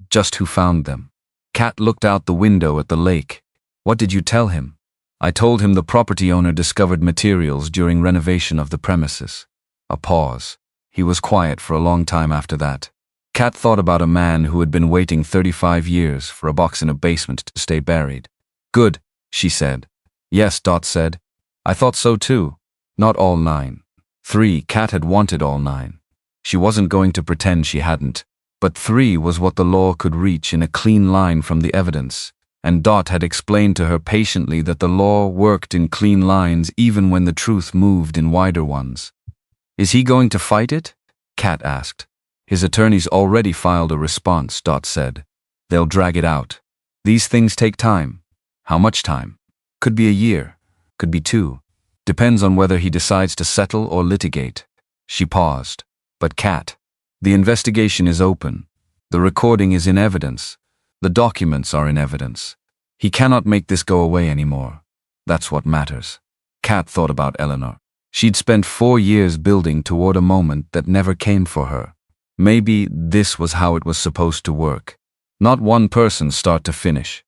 Just who found them." Kat looked out the window at the lake. "What did you tell him?" "I told him the property owner discovered materials during renovation of the premises." A pause. He was quiet for a long time after that. Kat thought about a man who had been waiting 35 years for a box in a basement to stay buried. "Good," she said. "Yes," Dot said. "I thought so too. Not all 9. 3, Kat had wanted all 9. She wasn't going to pretend she hadn't. But 3 was what the law could reach in a clean line from the evidence, and Dot had explained to her patiently that the law worked in clean lines even when the truth moved in wider ones. "Is he going to fight it?" Kat asked. "His attorneys already filed a response," Dot said. "They'll drag it out. These things take time." "How much time?" "Could be a year. Could be 2. Depends on whether he decides to settle or litigate." She paused. "But Kat, the investigation is open. The recording is in evidence. The documents are in evidence. He cannot make this go away anymore. That's what matters." Kat thought about Eleanor. She'd spent 4 years building toward a moment that never came for her. Maybe this was how it was supposed to work. Not one person start to finish.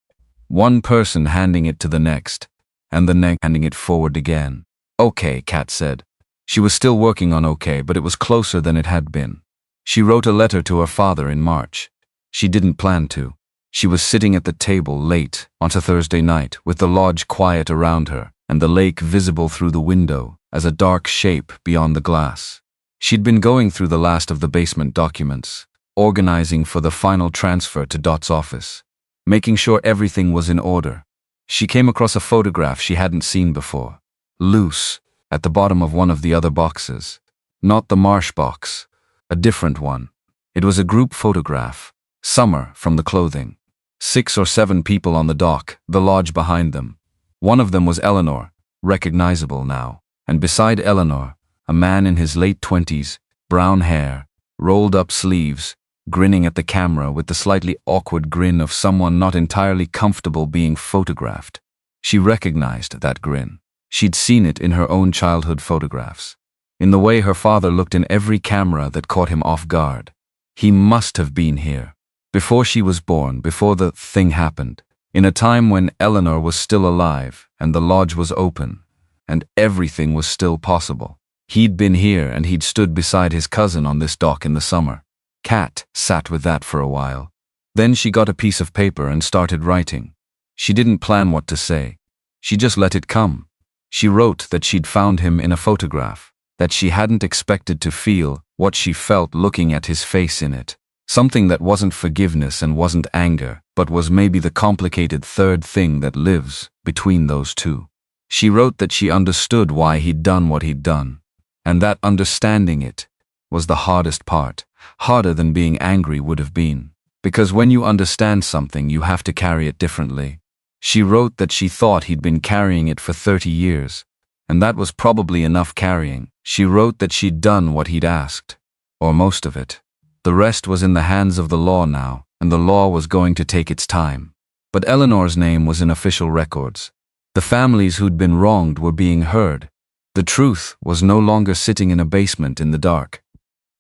One person handing it to the next, and the next handing it forward again. "Okay," Kat said. She was still working on okay, but it was closer than it had been. She wrote a letter to her father in March. She didn't plan to. She was sitting at the table late on a Thursday night with the lodge quiet around her and the lake visible through the window as a dark shape beyond the glass. She'd been going through the last of the basement documents, organizing for the final transfer to Dot's office, making sure everything was in order. She came across a photograph she hadn't seen before. Loose, at the bottom of one of the other boxes. Not the Marsh box. A different one. It was a group photograph. Summer from the clothing. 6 or 7 people on the dock, the lodge behind them. One of them was Eleanor, recognizable now. And beside Eleanor, a man in his late 20s, brown hair, rolled up sleeves, grinning at the camera with the slightly awkward grin of someone not entirely comfortable being photographed. She recognized that grin. She'd seen it in her own childhood photographs. In the way her father looked in every camera that caught him off guard. He must have been here. Before she was born, before the thing happened, in a time when Eleanor was still alive and the lodge was open, and everything was still possible. He'd been here and he'd stood beside his cousin on this dock in the summer. Kat sat with that for a while. Then she got a piece of paper and started writing. She didn't plan what to say. She just let it come. She wrote that she'd found him in a photograph, that she hadn't expected to feel what she felt looking at his face in it. Something that wasn't forgiveness and wasn't anger, but was maybe the complicated third thing that lives between those two. She wrote that she understood why he'd done what he'd done, and that understanding it was the hardest part, harder than being angry would have been. Because when you understand something, you have to carry it differently. She wrote that she thought he'd been carrying it for 30 years, and that was probably enough carrying. She wrote that she'd done what he'd asked, or most of it. The rest was in the hands of the law now, and the law was going to take its time. But Eleanor's name was in official records. The families who'd been wronged were being heard. The truth was no longer sitting in a basement in the dark.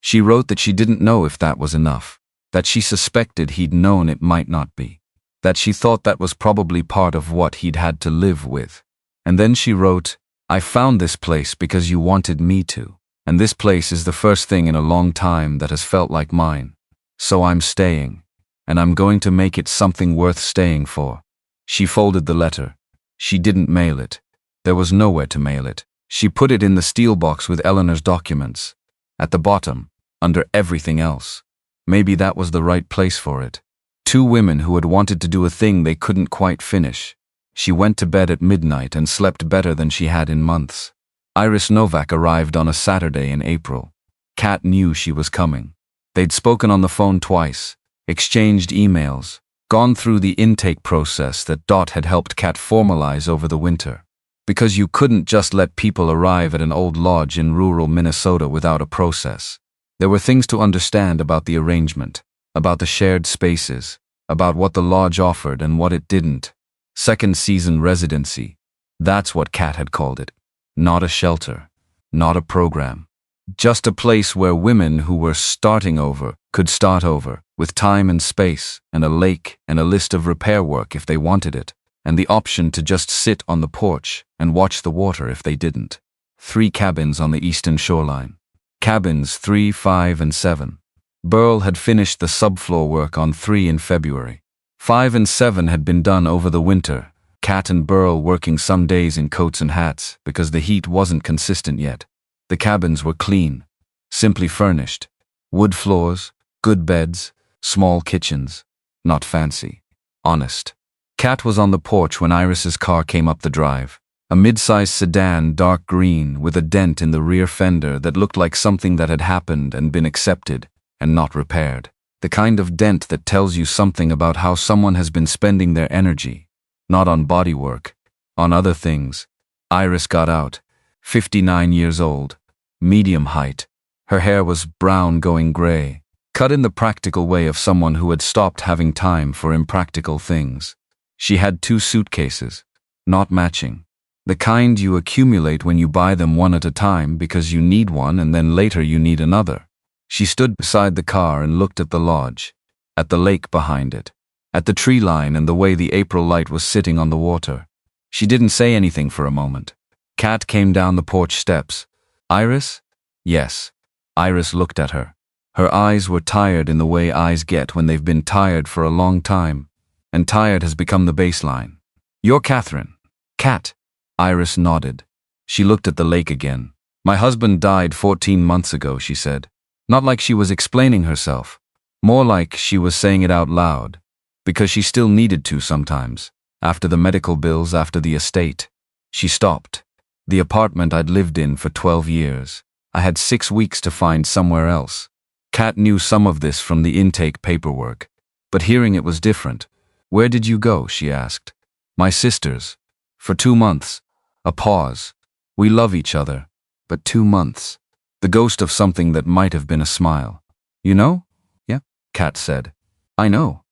She wrote that she didn't know if that was enough, that she suspected he'd known it might not be, that she thought that was probably part of what he'd had to live with. And then she wrote, "I found this place because you wanted me to, and this place is the first thing in a long time that has felt like mine. So I'm staying, and I'm going to make it something worth staying for." She folded the letter. She didn't mail it. There was nowhere to mail it. She put it in the steel box with Eleanor's documents, at the bottom, under everything else. Maybe that was the right place for it. Two women who had wanted to do a thing they couldn't quite finish. She went to bed at midnight and slept better than she had in months. Iris Novak arrived on a Saturday in April. Kat knew she was coming. They'd spoken on the phone twice, exchanged emails, gone through the intake process that Dot had helped Kat formalize over the winter. Because you couldn't just let people arrive at an old lodge in rural Minnesota without a process. There were things to understand about the arrangement, about the shared spaces, about what the lodge offered and what it didn't. Second season residency. That's what Kat had called it. Not a shelter, not a program. Just a place where women who were starting over could start over, with time and space, and a lake and a list of repair work if they wanted it, and the option to just sit on the porch and watch the water if they didn't. 3 cabins on the eastern shoreline. Cabins 3, 5, and 7. Burl had finished the subfloor work on 3 in February. 5 and 7 had been done over the winter, Kat and Burl working some days in coats and hats because the heat wasn't consistent yet. The cabins were clean, simply furnished. Wood floors, good beds, small kitchens. Not fancy. Honest. Kat was on the porch when Iris's car came up the drive. A mid-sized sedan, dark green, with a dent in the rear fender that looked like something that had happened and been accepted and not repaired. The kind of dent that tells you something about how someone has been spending their energy. Not on bodywork, on other things. Iris got out, 59 years old, medium height. Her hair was brown going gray, cut in the practical way of someone who had stopped having time for impractical things. She had 2 suitcases, not matching. The kind you accumulate when you buy them one at a time because you need one and then later you need another. She stood beside the car and looked at the lodge, at the lake behind it, at the tree line and the way the April light was sitting on the water. She didn't say anything for a moment. Kat came down the porch steps. "Iris?" "Yes." Iris looked at her. Her eyes were tired in the way eyes get when they've been tired for a long time, and tired has become the baseline. "You're Katherine." "Kat." Iris nodded. She looked at the lake again. "My husband died 14 months ago," she said. Not like she was explaining herself. More like she was saying it out loud. Because she still needed to sometimes. After the medical bills, after the estate. She stopped. The apartment I'd lived in for 12 years. I had 6 weeks to find somewhere else. Kat knew some of this from the intake paperwork. But hearing it was different. "Where did you go?" she asked. "My sister's. For 2 months. A pause. We love each other. But 2 months. The ghost of something that might have been a smile. "You know?" "Yeah," Kat said. "I know."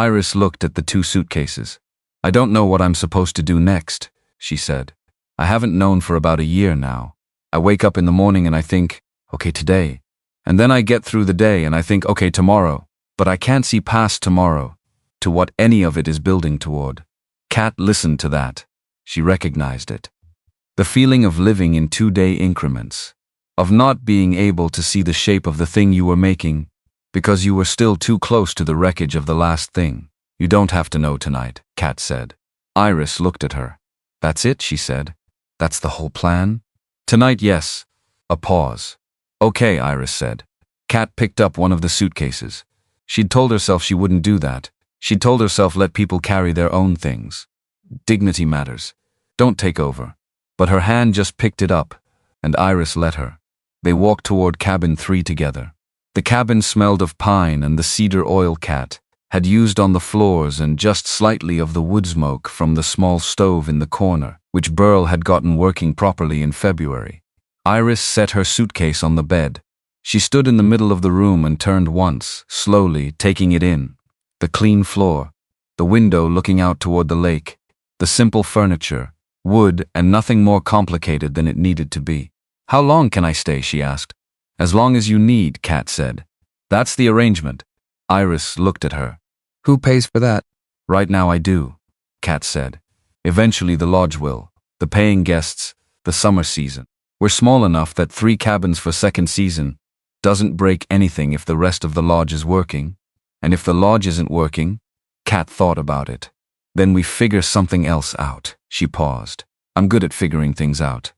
Iris looked at the 2 suitcases. "I don't know what I'm supposed to do next," she said. "I haven't known for about a year now. I wake up in the morning and I think, okay, today. And then I get through the day and I think, okay, tomorrow. But I can't see past tomorrow, to what any of it is building toward. Kat listened to that. She recognized it. The feeling of living in 2-day increments. Of not being able to see the shape of the thing you were making, because you were still too close to the wreckage of the last thing. You don't have to know tonight, Kat said. Iris looked at her. That's it, she said. That's the whole plan? Tonight, yes. A pause. Okay, Iris said. Kat picked up one of the suitcases. She'd told herself she wouldn't do that. She'd told herself let people carry their own things. Dignity matters. Don't take over. But her hand just picked it up, and Iris let her. They walked toward cabin 3 together. The cabin smelled of pine and the cedar oil Kat had used on the floors and just slightly of the wood smoke from the small stove in the corner, which Burl had gotten working properly in February. Iris set her suitcase on the bed. She stood in the middle of the room and turned once, slowly, taking it in. The clean floor, the window looking out toward the lake, the simple furniture, wood, and nothing more complicated than it needed to be. How long can I stay, she asked. As long as you need, Kat said. That's the arrangement. Iris looked at her. Who pays for that? Right now I do, Kat said. Eventually the lodge will. The paying guests, the summer season. We're small enough that 3 cabins for second season doesn't break anything if the rest of the lodge is working. And if the lodge isn't working, Kat thought about it. Then we figure something else out. She paused. I'm good at figuring things out.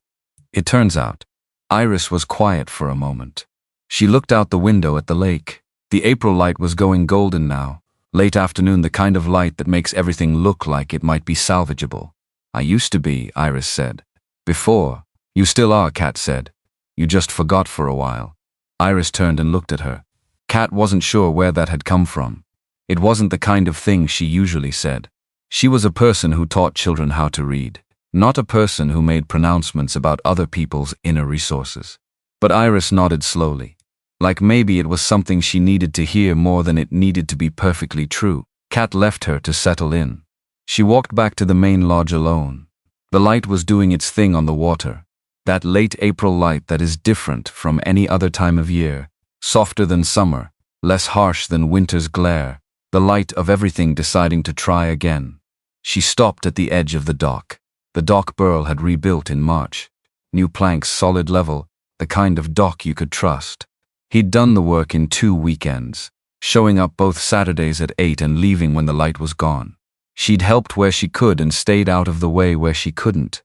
It turns out. Iris was quiet for a moment. She looked out the window at the lake. The April light was going golden now. Late afternoon, the kind of light that makes everything look like it might be salvageable. I used to be, Iris said. Before. You still are, Kat said. You just forgot for a while. Iris turned and looked at her. Kat wasn't sure where that had come from. It wasn't the kind of thing she usually said. She was a person who taught children how to read, not a person who made pronouncements about other people's inner resources. But Iris nodded slowly, like maybe it was something she needed to hear more than it needed to be perfectly true. Kat left her to settle in. She walked back to the main lodge alone. The light was doing its thing on the water, that late April light that is different from any other time of year, softer than summer, less harsh than winter's glare, the light of everything deciding to try again. She stopped at the edge of the dock. The dock Burl had rebuilt in March. New planks, solid level, the kind of dock you could trust. He'd done the work in 2 weekends, showing up both Saturdays at 8 and leaving when the light was gone. She'd helped where she could and stayed out of the way where she couldn't.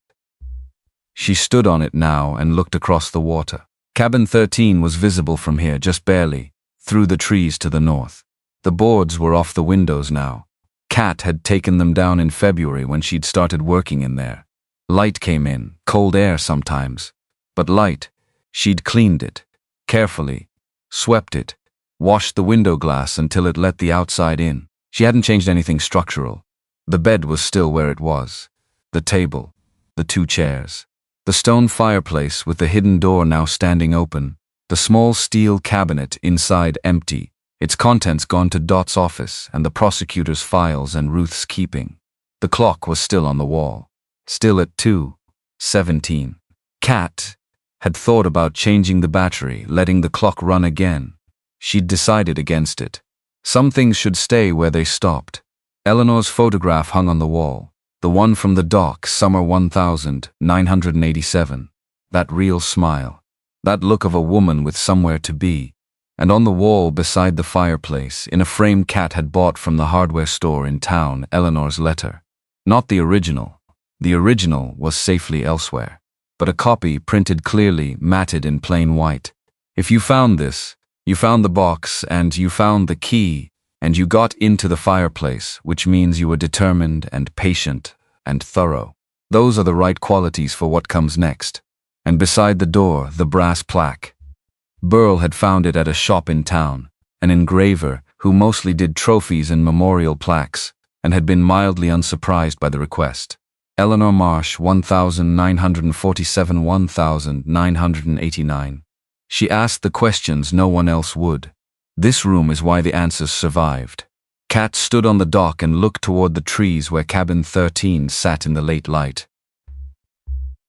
She stood on it now and looked across the water. Cabin 13 was visible from here, just barely, through the trees to the north. The boards were off the windows now. Kat had taken them down in February when she'd started working in there. Light came in, cold air sometimes. But light. She'd cleaned it, carefully, swept it, washed the window glass until it let the outside in. She hadn't changed anything structural. The bed was still where it was. The table, the 2 chairs, the stone fireplace with the hidden door now standing open, the small steel cabinet inside empty, its contents gone to Dot's office and the prosecutor's files and Ruth's keeping. The clock was still on the wall, still at 2:17. Kat had thought about changing the battery, letting the clock run again. She'd decided against it. Some things should stay where they stopped. Eleanor's photograph hung on the wall, the one from the dock, summer 1987. That real smile, that look of a woman with somewhere to be. And on the wall beside the fireplace, in a frame Kat had bought from the hardware store in town, Eleanor's letter. Not the original. The original was safely elsewhere. But a copy printed clearly, matted in plain white. If you found this, you found the box, and you found the key, and you got into the fireplace, which means you were determined and patient and thorough. Those are the right qualities for what comes next. And beside the door, the brass plaque. Burl had found it at a shop in town, an engraver who mostly did trophies and memorial plaques, and had been mildly unsurprised by the request. Eleanor Marsh, 1947-1989. She asked the questions no one else would. This room is why the answers survived. Kat stood on the dock and looked toward the trees where cabin 13 sat in the late light.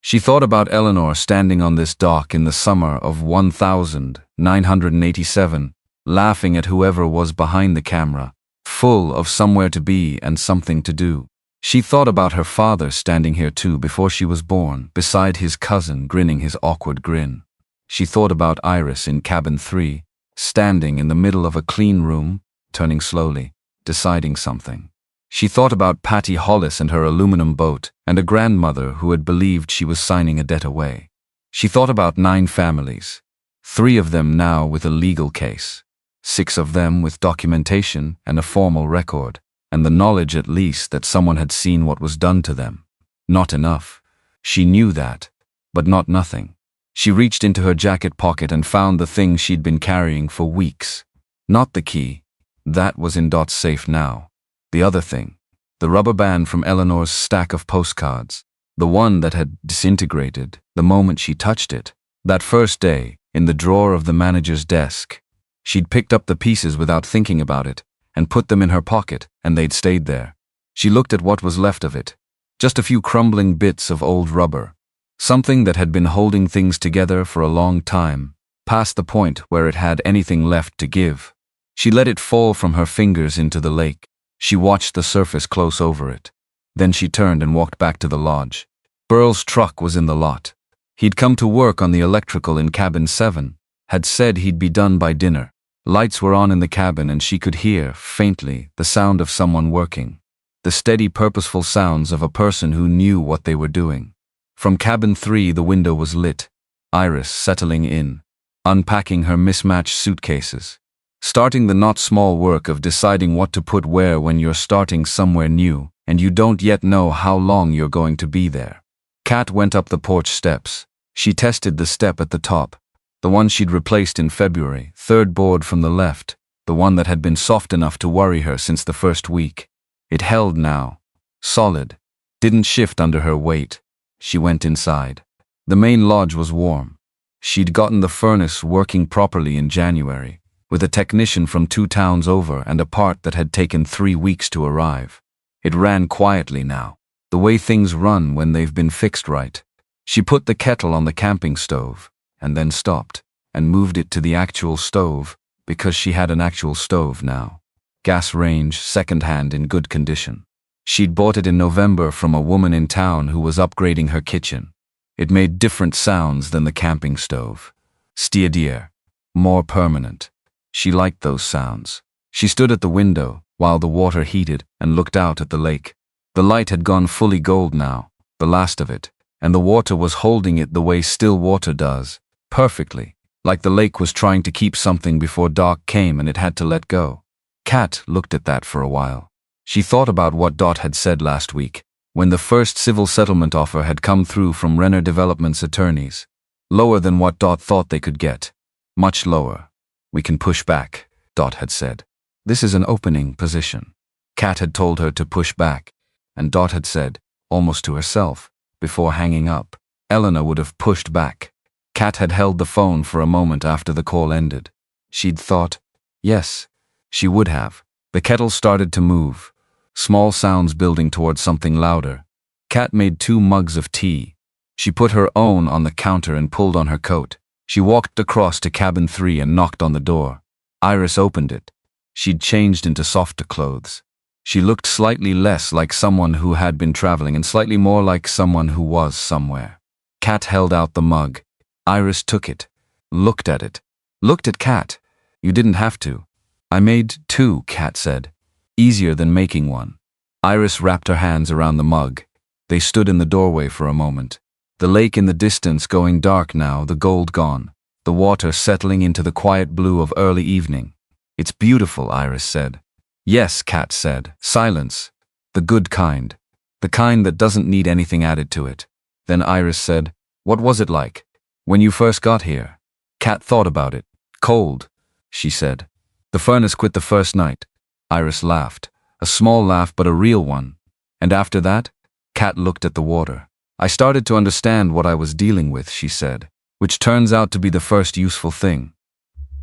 She thought about Eleanor standing on this dock in the summer of 1987, laughing at whoever was behind the camera, full of somewhere to be and something to do. She thought about her father standing here too before she was born, beside his cousin grinning his awkward grin. She thought about Iris in cabin 3, standing in the middle of a clean room, turning slowly, deciding something. She thought about Patty Hollis and her aluminum boat, and a grandmother who had believed she was signing a debt away. She thought about 9 families, 3 of them now with a legal case, 6 of them with documentation and a formal record, and the knowledge at least that someone had seen what was done to them. Not enough. She knew that, but not nothing. She reached into her jacket pocket and found the thing she'd been carrying for weeks. Not the key. That was in Dot's safe now. The other thing. The rubber band from Eleanor's stack of postcards. The one that had disintegrated the moment she touched it. That first day, in the drawer of the manager's desk. She'd picked up the pieces without thinking about it, and put them in her pocket, and they'd stayed there. She looked at what was left of it. Just a few crumbling bits of old rubber. Something that had been holding things together for a long time, past the point where it had anything left to give. She let it fall from her fingers into the lake. She watched the surface close over it. Then she turned and walked back to the lodge. Burl's truck was in the lot. He'd come to work on the electrical in cabin 7, had said he'd be done by dinner. Lights were on in the cabin and she could hear, faintly, the sound of someone working. The steady, purposeful sounds of a person who knew what they were doing. From cabin 3 the window was lit. Iris settling in, unpacking her mismatched suitcases. Starting the not small work of deciding what to put where when you're starting somewhere new, and you don't yet know how long you're going to be there. Kat went up the porch steps. She tested the step at the top. The one she'd replaced in February, 3rd board from the left, the one that had been soft enough to worry her since the first week. It held now, solid, didn't shift under her weight. She went inside. The main lodge was warm. She'd gotten the furnace working properly in January, with a technician from 2 towns over and a part that had taken 3 weeks to arrive. It ran quietly now, the way things run when they've been fixed right. She put the kettle on the camping stove, and then stopped, and moved it to the actual stove, because she had an actual stove now. Gas range, second-hand, in good condition. She'd bought it in November from a woman in town who was upgrading her kitchen. It made different sounds than the camping stove. Steadier, more permanent. She liked those sounds. She stood at the window, while the water heated, and looked out at the lake. The light had gone fully gold now, the last of it, and the water was holding it the way still water does. Perfectly, like the lake was trying to keep something before dark came and it had to let go. Kat looked at that for a while. She thought about what Dot had said last week, when the first civil settlement offer had come through from Renner Development's attorneys. Lower than what Dot thought they could get. Much lower. We can push back, Dot had said. This is an opening position. Kat had told her to push back, and Dot had said, almost to herself, before hanging up, Eleanor would have pushed back. Kat had held the phone for a moment after the call ended. She'd thought, yes, she would have. The kettle started to move, small sounds building towards something louder. Kat made 2 mugs of tea. She put her own on the counter and pulled on her coat. She walked across to cabin 3 and knocked on the door. Iris opened it. She'd changed into softer clothes. She looked slightly less like someone who had been traveling and slightly more like someone who was somewhere. Kat held out the mug. Iris took it, looked at it, looked at Kat. You didn't have to. I made 2, Kat said. Easier than making one. Iris wrapped her hands around the mug. They stood in the doorway for a moment. The lake in the distance going dark now, the gold gone. The water settling into the quiet blue of early evening. It's beautiful, Iris said. Yes, Kat said. Silence. The good kind. The kind that doesn't need anything added to it. Then Iris said, what was it like? When you first got here? Kat thought about it. Cold, she said. The furnace quit the first night. Iris laughed. A small laugh, but a real one. And after that? Kat looked at the water. I started to understand what I was dealing with, she said, which turns out to be the first useful thing.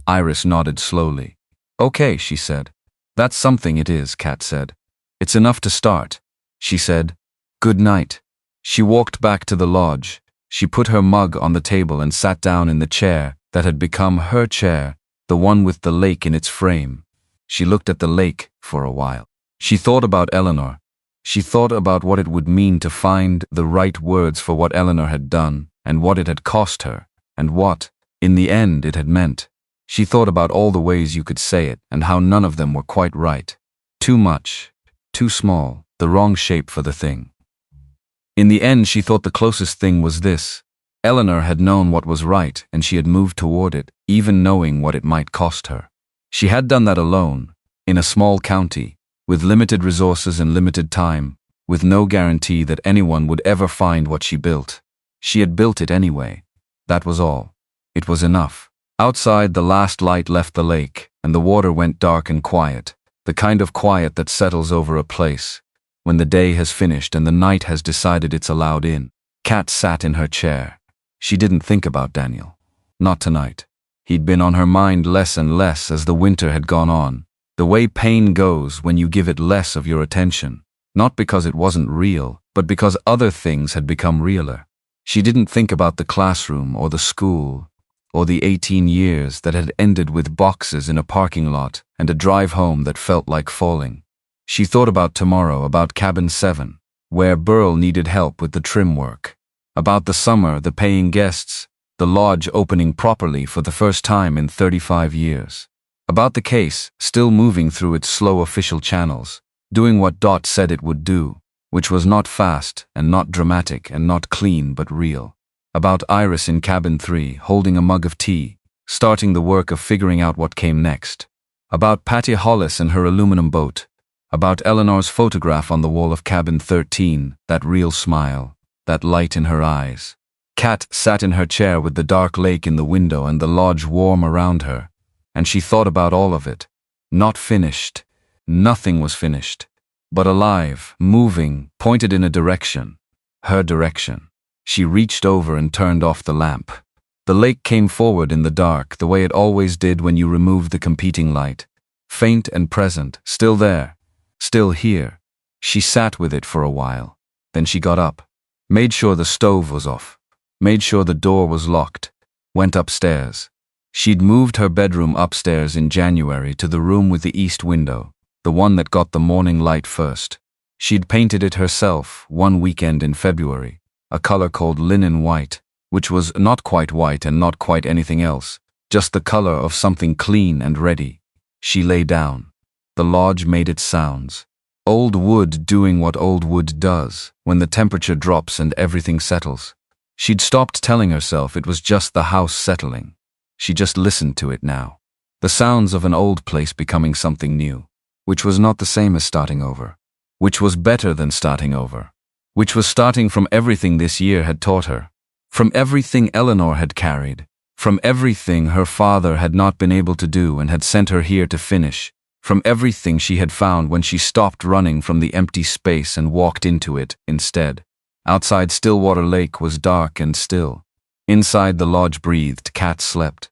Iris nodded slowly. Okay, she said. That's something it is, Kat said. It's enough to start. She said, good night. She walked back to the lodge. She put her mug on the table and sat down in the chair that had become her chair, the one with the lake in its frame. She looked at the lake for a while. She thought about Eleanor. She thought about what it would mean to find the right words for what Eleanor had done, and what it had cost her, and what, in the end, it had meant. She thought about all the ways you could say it, and how none of them were quite right. Too much, too small, the wrong shape for the thing. In the end, she thought the closest thing was this. Eleanor had known what was right, and she had moved toward it, even knowing what it might cost her. She had done that alone, in a small county, with limited resources and limited time, with no guarantee that anyone would ever find what she built. She had built it anyway. That was all. It was enough. Outside, the last light left the lake, and the water went dark and quiet, the kind of quiet that settles over a place, when the day has finished and the night has decided it's allowed in. Kat sat in her chair. She didn't think about Daniel. Not tonight. He'd been on her mind less and less as the winter had gone on, the way pain goes when you give it less of your attention, not because it wasn't real, but because other things had become realer. She didn't think about the classroom or the school, or the 18 years that had ended with boxes in a parking lot and a drive home that felt like falling. She thought about tomorrow, about cabin 7, where Burl needed help with the trim work, about the summer, the paying guests, the lodge opening properly for the first time in 35 years. About the case, still moving through its slow official channels, doing what Dot said it would do, which was not fast and not dramatic and not clean but real. About Iris in cabin 3, holding a mug of tea, starting the work of figuring out what came next. About Patty Hollis and her aluminum boat. About Eleanor's photograph on the wall of cabin 13, that real smile, that light in her eyes. Kat sat in her chair with the dark lake in the window and the lodge warm around her, and she thought about all of it. Not finished. Nothing was finished. But alive, moving, pointed in a direction. Her direction. She reached over and turned off the lamp. The lake came forward in the dark, the way it always did when you removed the competing light. Faint and present, still there, still here. She sat with it for a while. Then she got up, made sure the stove was off, made sure the door was locked, went upstairs. She'd moved her bedroom upstairs in January to the room with the east window, the one that got the morning light first. She'd painted it herself one weekend in February, a color called linen white, which was not quite white and not quite anything else, just the color of something clean and ready. She lay down. The lodge made its sounds. Old wood doing what old wood does when the temperature drops and everything settles. She'd stopped telling herself it was just the house settling. She just listened to it now. The sounds of an old place becoming something new, which was not the same as starting over, which was better than starting over, which was starting from everything this year had taught her, from everything Eleanor had carried, from everything her father had not been able to do and had sent her here to finish, from everything she had found when she stopped running from the empty space and walked into it instead. Outside Stillwater Lake was dark and still. Inside the lodge breathed, Kat slept.